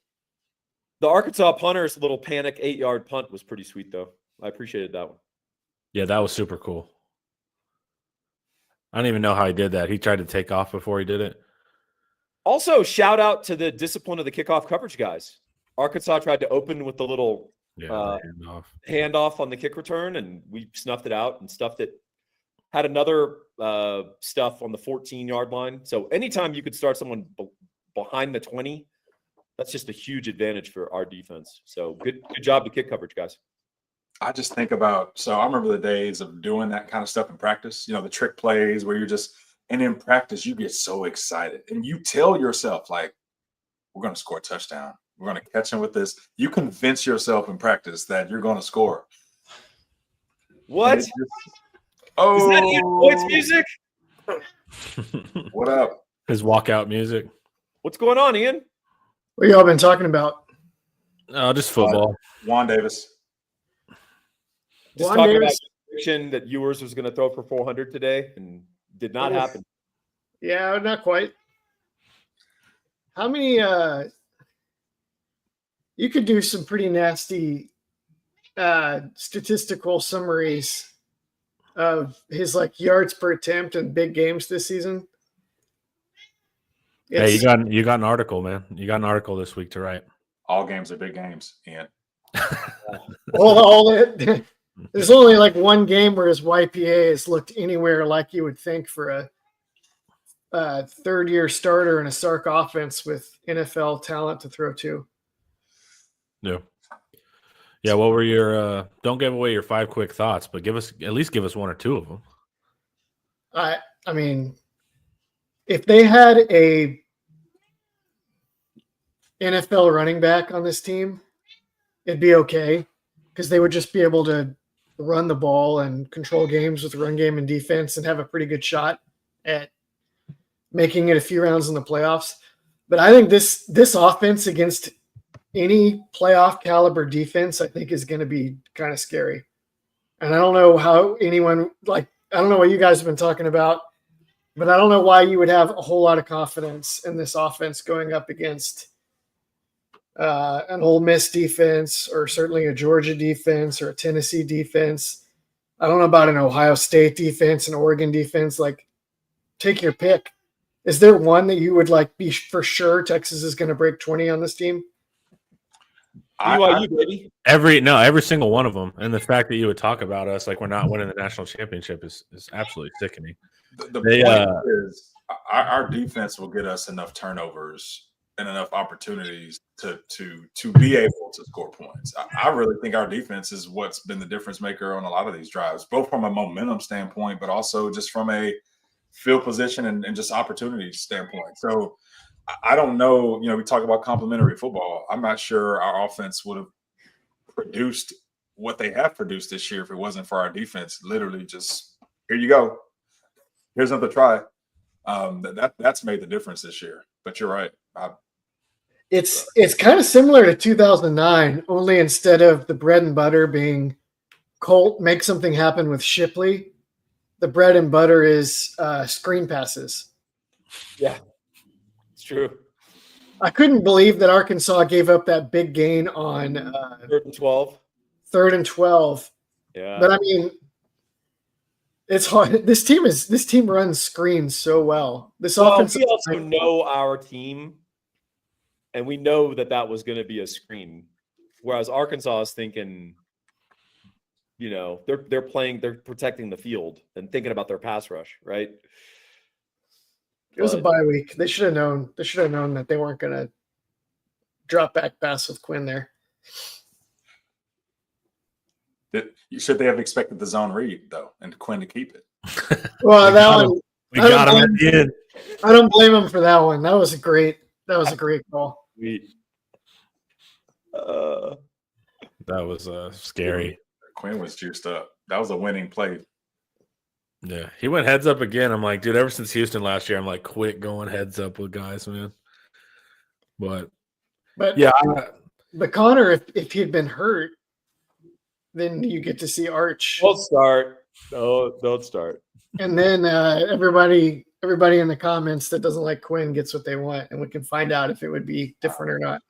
The Arkansas punter's little panic 8-yard punt was pretty sweet, though. I appreciated that one. Yeah, that was super cool. I don't even know how he did that. He tried to take off before he did it. Also, shout out to the discipline of the kickoff coverage guys. Arkansas tried to open with the little handoff on the kick return, and we snuffed it out and stuffed it. Had another stuff on the 14-yard line. So anytime you could start someone behind the 20, that's just a huge advantage for our defense. So good job to kick coverage, guys. I just think about, I remember the days of doing that kind of stuff in practice, the trick plays where and in practice, you get so excited and you tell yourself, like, we're going to score a touchdown. We're going to catch him with this. You convince yourself in practice that you're going to score. What? Is that Ian Boyd's music? What up? His walkout music. What's going on, Ian? What y'all been talking about? Just football. Juan Davis. Just talking about the prediction that Ewers was going to throw for 400 today and did not happen. Yeah, not quite. How many you could do some pretty nasty statistical summaries of his yards per attempt in big games this season. Hey, you got an article, man. You got an article this week to write. All games are big games, Ian. There's only like one game where his YPA has looked anywhere like you would think for a third-year starter in a Sark offense with NFL talent to throw to. Yeah. Yeah, what were your don't give away your 5 quick thoughts, but at least give us 1 or 2 of them. I mean, if they had a NFL running back on this team, it'd be okay because they would just be able to run the ball and control games with run game and defense and have a pretty good shot at making it a few rounds in the playoffs. But I think this offense against any playoff caliber defense, I think, is going to be kind of scary. And I don't know how anyone, I don't know what you guys have been talking about, but I don't know why you would have a whole lot of confidence in this offense going up against an Ole Miss defense, or certainly a Georgia defense or a Tennessee defense. I don't know about an Ohio State defense, an Oregon defense. Take your pick. Is there one that you would be for sure Texas is going to break 20 on this team? BYU, baby. Every single one of them. And the fact that you would talk about us like we're not winning the national championship is absolutely sickening. The point is our defense will get us enough turnovers and enough opportunities to be able to score points. I really think our defense is what's been the difference maker on a lot of these drives, both from a momentum standpoint, but also just from a field position and just opportunity standpoint. So I don't know, we talk about complementary football. I'm not sure our offense would have produced what they have produced this year if it wasn't for our defense. Literally just, here you go. Here's another try. That's made the difference this year. But you're right. It's kind of similar to 2009, only instead of the bread and butter being Colt make something happen with Shipley, the bread and butter is screen passes. Yeah, it's true. I couldn't believe that Arkansas gave up that big gain on 3rd and 12. 3rd and 12. Yeah, but I mean, it's hard. This team runs screens so well. We also know our team, and we know that was going to be a screen. Whereas Arkansas is thinking, they're protecting the field and thinking about their pass rush, right? It was a bye week. They should have known. They should have known that they weren't going to drop back pass with Quinn there. Should they have expected the zone read though, and Quinn to keep it? Well, we got him at the end. I don't blame him for that one. That was a great call. That was scary. Quinn was juiced up. That was a winning play. Yeah, he went heads up again. I'm like, dude, ever since Houston last year, I'm like, quit going heads up with guys, man. But yeah. But Connor, if he had been hurt, then you get to see Arch. Don't start. Don't start. And then everybody in the comments that doesn't like Quinn gets what they want, and we can find out if it would be different or not.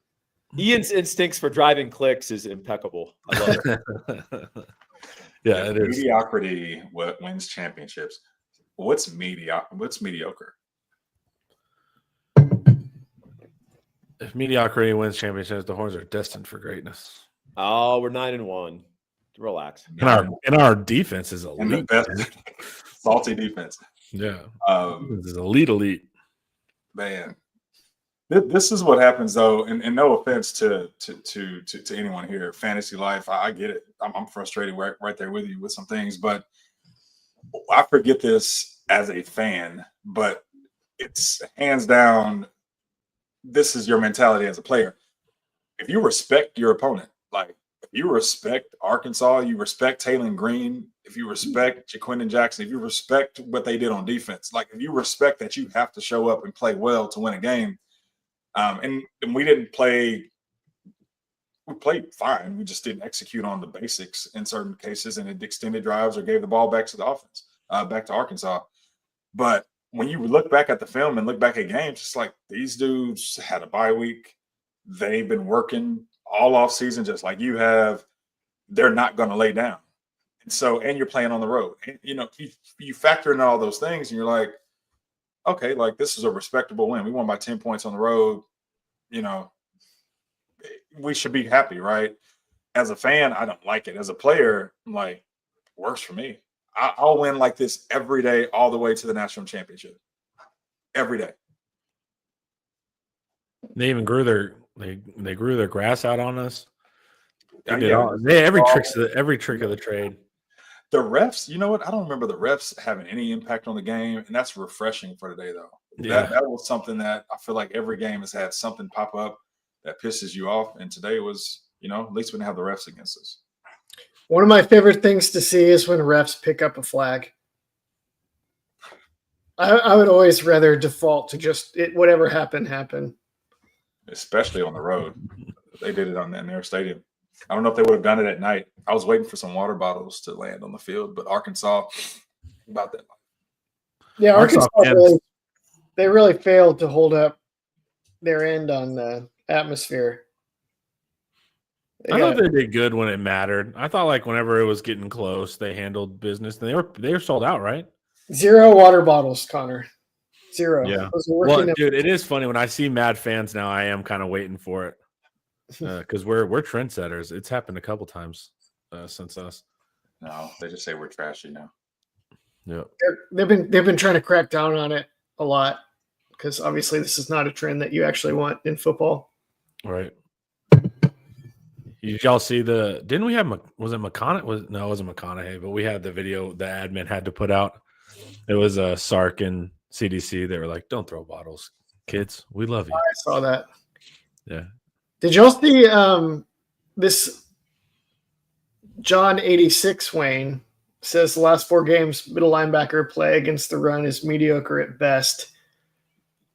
Ian's instincts for driving clicks is impeccable. I love it. Yeah, it is. Mediocrity wins championships. What's mediocre? If mediocrity wins championships, the Horns are destined for greatness. Oh, we're 9-1. Relax. And our defense is elite. And the best salty defense. Yeah. This is elite. Man. This is what happens though, and no offense to anyone here. Fantasy life, I get it. I'm frustrated right there with you with some things, but I forget this as a fan, but it's hands down, this is your mentality as a player. If you respect your opponent, if you respect Arkansas, you respect Taylor Green, if you respect Jaquindon Jackson, if you respect what they did on defense, if you respect that you have to show up and play well to win a game. And we didn't play. We played fine. We just didn't execute on the basics in certain cases, and it extended drives or gave the ball back to the offense, back to Arkansas. But when you look back at the film and look back at games, it's like these dudes had a bye week. They've been working all off season, just like you have. They're not going to lay down, and you're playing on the road. And, you factor in all those things, and you're like, okay, this is a respectable win. We won by 10 points on the road. We should be happy, right? as a fan, I don't like it. As a player, I'm like, works for me. I'll win like this every day, all the way to the national championship. Every day. They even grew they grew their grass out on us. They did Yeah. every trick of the trade. The refs, you know what? I don't remember the refs having any impact on the game, and that's refreshing for today, though. Yeah. That was something that I feel like every game has had something pop up that pisses you off, and today was, at least we didn't have the refs against us. One of my favorite things to see is when refs pick up a flag. I would always rather default to just whatever happened. Especially on the road. They did it in their stadium. I don't know if they would have done it at night. I was waiting for some water bottles to land on the field, but Arkansas, about that. Yeah, Arkansas they really failed to hold up their end on the atmosphere. I thought they did good when it mattered. I thought like whenever it was getting close, they handled business. And they were sold out, right? 0 water bottles, Connor. 0. Yeah. Well, dude, it is funny when I see mad fans now. I am kind of waiting for it because we're trendsetters. It's happened a couple times since us. No, they just say we're trashy now. Yeah, they've been trying to crack down on it a lot because obviously this is not a trend that you actually want in football. Right. Did y'all see didn't we have, was it McConaughey? No, it wasn't McConaughey, but we had the video the admin had to put out. It was Sark and CDC. They were like, don't throw bottles. Kids, we love you. I saw that. Yeah. Did y'all see this John 86 Wayne says the last 4 games middle linebacker play against the run is mediocre at best.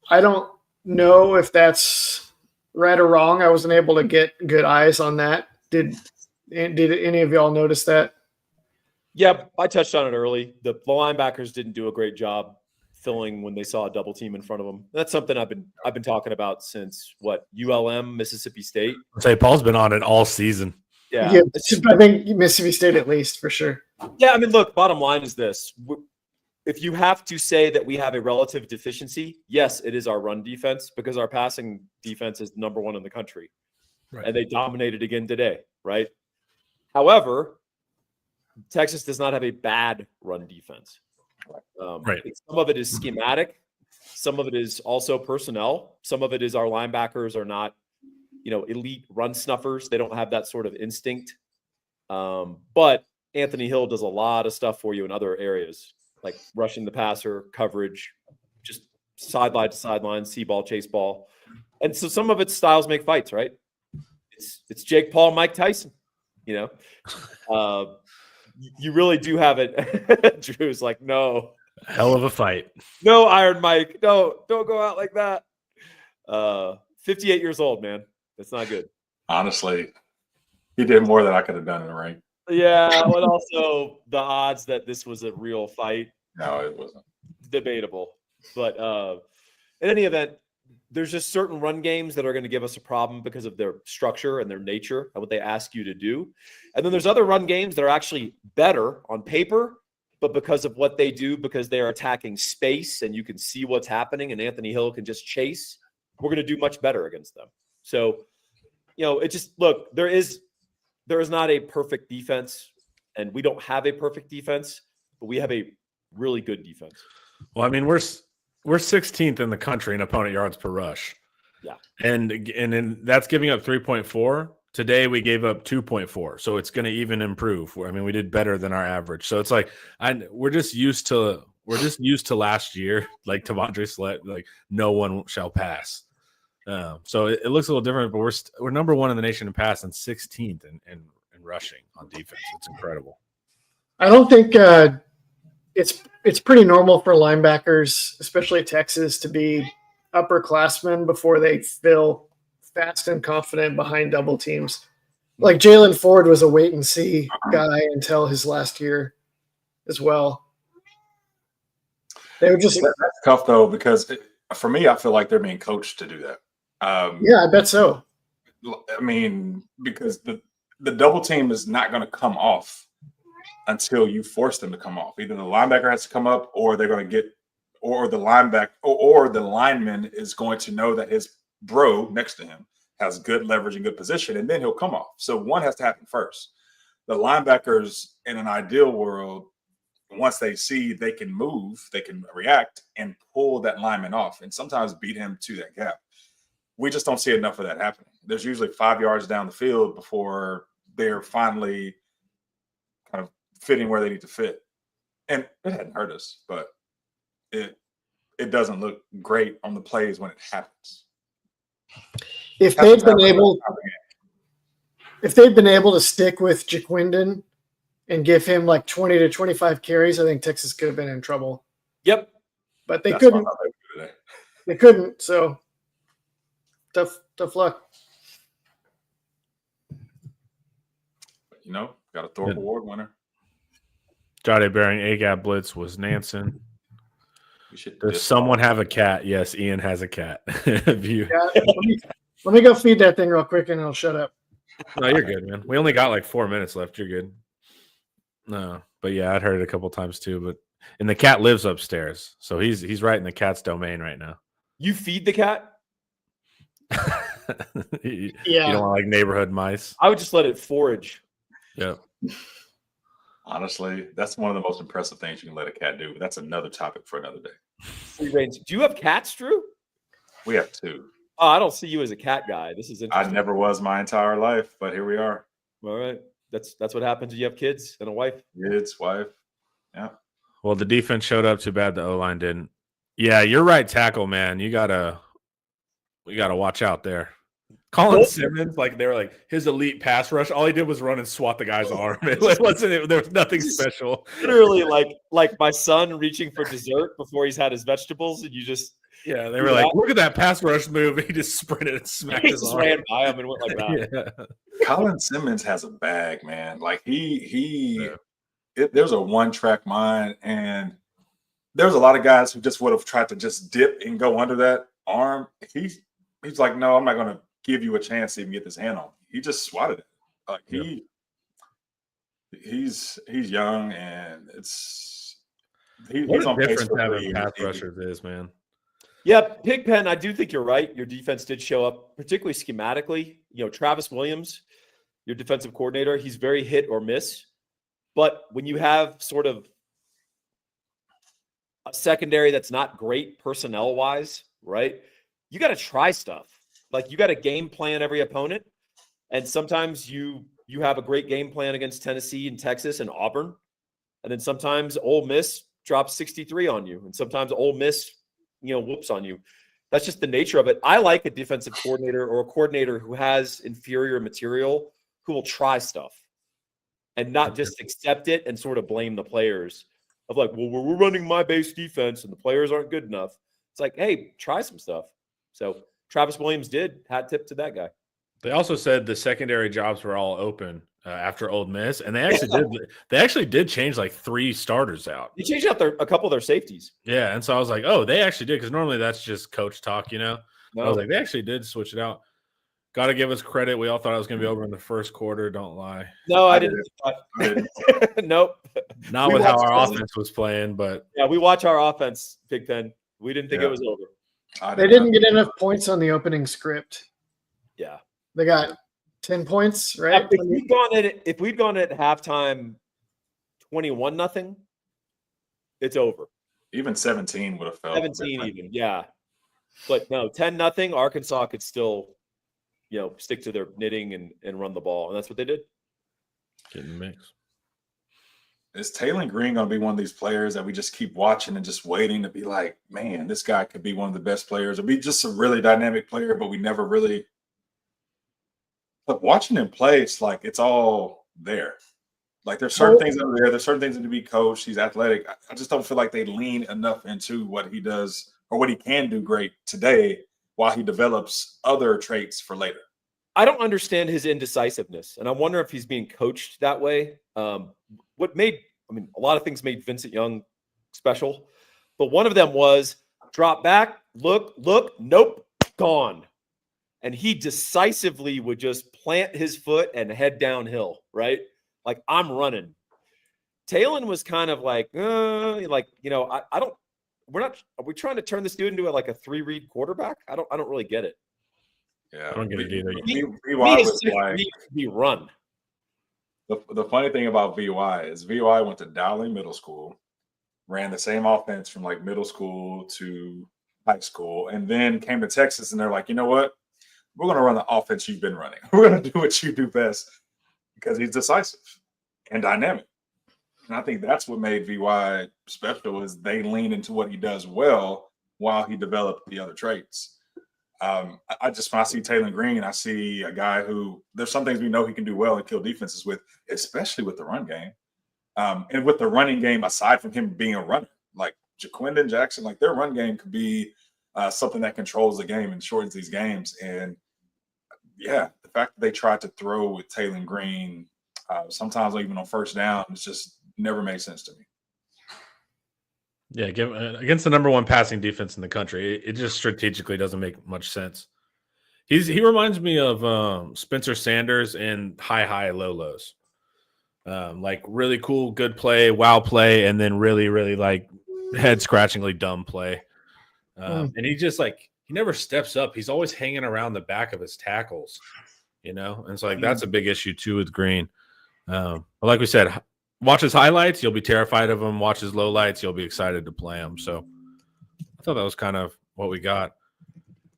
I don't know if that's right or wrong. I wasn't able to get good eyes on that. Did any of y'all notice that? Yeah, I touched on it early. The linebackers didn't do a great job filling when they saw a double team in front of them. That's something I've been talking about since ULM, Mississippi State. I'd say Paul's been on it all season. Yeah, I think Mississippi State at least for sure. Yeah, I mean, look, bottom line is this. If you have to say that we have a relative deficiency, yes, it is our run defense because our passing defense is number 1 in the country. Right. And they dominated again today, right? However, Texas does not have a bad run defense. Right. Some of it is schematic. Some of it is also personnel. Some of it is our linebackers are not, elite run snuffers. They don't have that sort of instinct. But Anthony Hill does a lot of stuff for you in other areas, like rushing the passer, coverage, just sideline to sideline, see ball, chase ball. And so some of its styles make fights, right? It's Jake Paul, Mike Tyson, You really do have it. Drew's like, no. Hell of a fight. No, Iron Mike. No, don't go out like that. 58 years old, man. That's not good. Honestly, he did more than I could have done in the ring. Yeah, but also the odds that this was a real fight. No, it wasn't. Debatable. But in any event, there's just certain run games that are going to give us a problem because of their structure and their nature and what they ask you to do. And then there's other run games that are actually better on paper, but because of what they do, because they are attacking space and you can see what's happening and Anthony Hill can just chase, we're going to do much better against them. So, it just, look, there is not a perfect defense, and we don't have a perfect defense, but we have a really good defense. Well, I mean, we're 16th in the country in opponent yards per rush. Yeah. And that's giving up 3.4. Today we gave up 2.4. So it's going to even improve. I mean, we did better than our average. So it's like we're just used to last year, like Tavondre Slett, like no one shall pass. So it looks a little different, but we're number 1 in the nation in pass and 16th in rushing on defense. It's incredible. I don't think it's pretty normal for linebackers, especially Texas, to be upperclassmen before they feel fast and confident behind double teams. Like Jalen Ford was a wait and see guy until his last year as well. They were just that's tough though, because for me, I feel like they're being coached to do that. Yeah, I bet so. I mean, because the double team is not going to come off until you force them to come off. Either the linebacker has to come up, or they're going to get, or the linebacker, or the lineman is going to know that his bro next to him has good leverage and good position, and then he'll come off. So one has to happen first. The linebackers in an ideal world, once they see they can move, they can react and pull that lineman off and sometimes beat him to that gap. We just don't see enough of that happening. There's usually 5 yards down the field before they're finally kind of fitting where they need to fit. And it hadn't hurt us, but it doesn't look great on the plays when it happens. If they'd been able to stick with Jaquindon and give him like 20 to 25 carries, I think Texas could have been in trouble. Yep. But they couldn't. They couldn't. So tough luck. You know, got a Thorpe Award winner. Jade bearing A-gap blitz was Nansen. Does someone have a cat? Yes, Ian has a cat. Let me go feed that thing real quick and I'll shut up. No, you're good, man. We only got like 4 minutes left. You're good. No, but yeah, I'd heard it a couple times too. And the cat lives upstairs, so he's right in the cat's domain right now. You feed the cat? You don't want like neighborhood mice. I would just let it forage. Yeah. Honestly, that's one of the most impressive things you can let a cat do. But that's another topic for another day. Free range. Do you have cats, Drew? We have 2. Oh, I don't see you as a cat guy. This is interesting. I never was my entire life, but here we are. All right. That's what happens when you have kids and a wife. Kids, wife. Yeah. Well, the defense showed up. Too bad the O-line didn't. Yeah, you're right, tackle, man. We gotta watch out there. Colin Simmons, like they were like his elite pass rush. All he did was run and swat the guy's arm. There was nothing special. Literally, like my son reaching for dessert before he's had his vegetables, and you just they were like, look at that pass rush move. He just sprinted and smacked his arm. Ran by him and went like that. Yeah. Colin Simmons has a bag, man. Like there's a one-track mind, and there's a lot of guys who just would have tried to just dip and go under that arm. He's like, no, I'm not going to give you a chance to even get this hand on. He just swatted it. Like he's young, and he's on pace for having pass rushers is, man. Yeah, Pigpen, I do think you're right. Your defense did show up, particularly schematically. You know, Travis Williams, your defensive coordinator, he's very hit or miss. But when you have sort of a secondary that's not great personnel-wise, right, you got to try stuff. Like, you got to game plan every opponent. And sometimes you have a great game plan against Tennessee and Texas and Auburn. And then sometimes Ole Miss drops 63 on you. And sometimes Ole Miss whoops on you. That's just the nature of it. I like a defensive coordinator or a coordinator who has inferior material, who will try stuff and not just accept it and sort of blame the players of like, well, we're running my base defense and the players aren't good enough. It's like, hey, try some stuff. So Travis Williams did. Hat tip to that guy. They also said the secondary jobs were all open after Ole Miss, and they actually did change like 3 starters out. They changed out a couple of their safeties. Yeah, and so I was like, oh, they actually did, because normally that's just coach talk, No. I was like, they actually did switch it out. Got to give us credit. We all thought it was going to be over in the first quarter. Don't lie. No, I didn't. Nope. Not with how our offense was playing, but yeah, we watch our offense, Big Ten. We didn't think it was over. They didn't get enough points on the opening script. Yeah. They got 10 points, right? If we'd gone at halftime 21-0, it's over. Even 17 would have felt 17 even, yeah. But no, 10-0, Arkansas could still, stick to their knitting and run the ball. And that's what they did. Getting the mix. Is Taylor Green going to be one of these players that we just keep watching and just waiting to be like, man, this guy could be one of the best players, or be just a really dynamic player, but we never really – but watching him play, it's like it's all there. Like there's certain things that are there. There's certain things that need to be coached. He's athletic. I just don't feel like they lean enough into what he does or what he can do great today while he develops other traits for later. I don't understand his indecisiveness, and I wonder if he's being coached that way. A lot of things made Vincent Young special, but one of them was drop back, look, nope, gone. And he decisively would just plant his foot and head downhill, right? Like, I'm running. Talon was kind of like, are we trying to turn this dude into a 3-read quarterback? I don't really get it. Yeah, I don't get it either. VY was like be run. the funny thing about VY is VY went to Dowling Middle School, ran the same offense from like middle school to high school, and then came to Texas, and they're like, you know what? We're going to run the offense you've been running. We're going to do what you do best because he's decisive and dynamic. And I think that's what made VY special is they lean into what he does well while he developed the other traits. I just, when I see Taylor Green, I see a guy who there's some things we know he can do well and kill defenses with, especially with the run game. And with the running game, aside from him being a runner, like Jaquindon Jackson, like their run game could be something that controls the game and shortens these games. And yeah, the fact that they tried to throw with Taylor Green, sometimes even on first down, it's just never made sense to me. Yeah, against the number one passing defense in the country, it just strategically doesn't make much sense. He reminds me of Spencer Sanders in high, low, lows. Like really cool, good play, wow play, and then really, really like head scratchingly dumb play. And he just like he never steps up. He's always hanging around the back of his tackles, you know. And so like that's a big issue too with Green. But like we said, watch his highlights, you'll be terrified of him. Watch his lowlights, you'll be excited to play him. So I thought that was kind of what we got.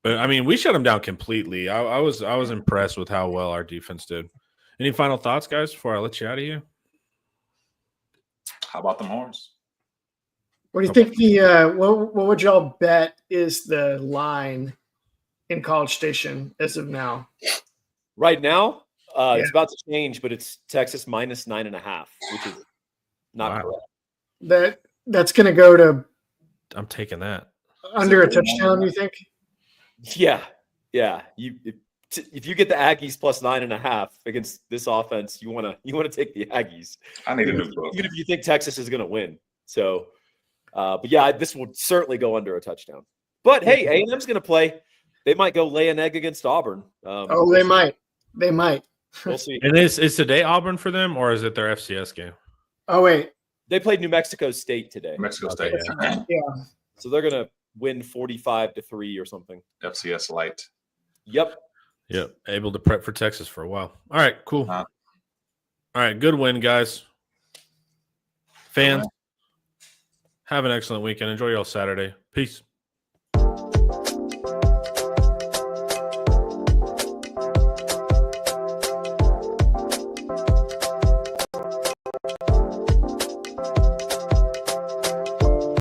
But I mean, we shut him down completely. I was impressed with how well our defense did. Any final thoughts, guys, before I let you out of here? How about them Horns? What do you think what would y'all bet is the line in College Station as of now? Right now, it's about to change, but it's Texas minus 9.5, which is not correct. That's going to go to I'm taking that. Under a touchdown, you think? Yeah. If you get the Aggies plus 9.5 against this offense, you want to take the Aggies. I need a new book. Even if you think Texas is going to win. So, but yeah, this will certainly go under a touchdown. But hey, A&M's going to play. They might go lay an egg against Auburn. They might. They might. We'll see. And is today Auburn for them, or is it their FCS game? Oh wait, they played New Mexico State today. Mexico State, yeah. So they're going to win 45-3 or something. FCS light. Yep. Able to prep for Texas for a while. All right, cool. All right, good win, guys. Fans, have an excellent weekend. Enjoy y'all Saturday. Peace.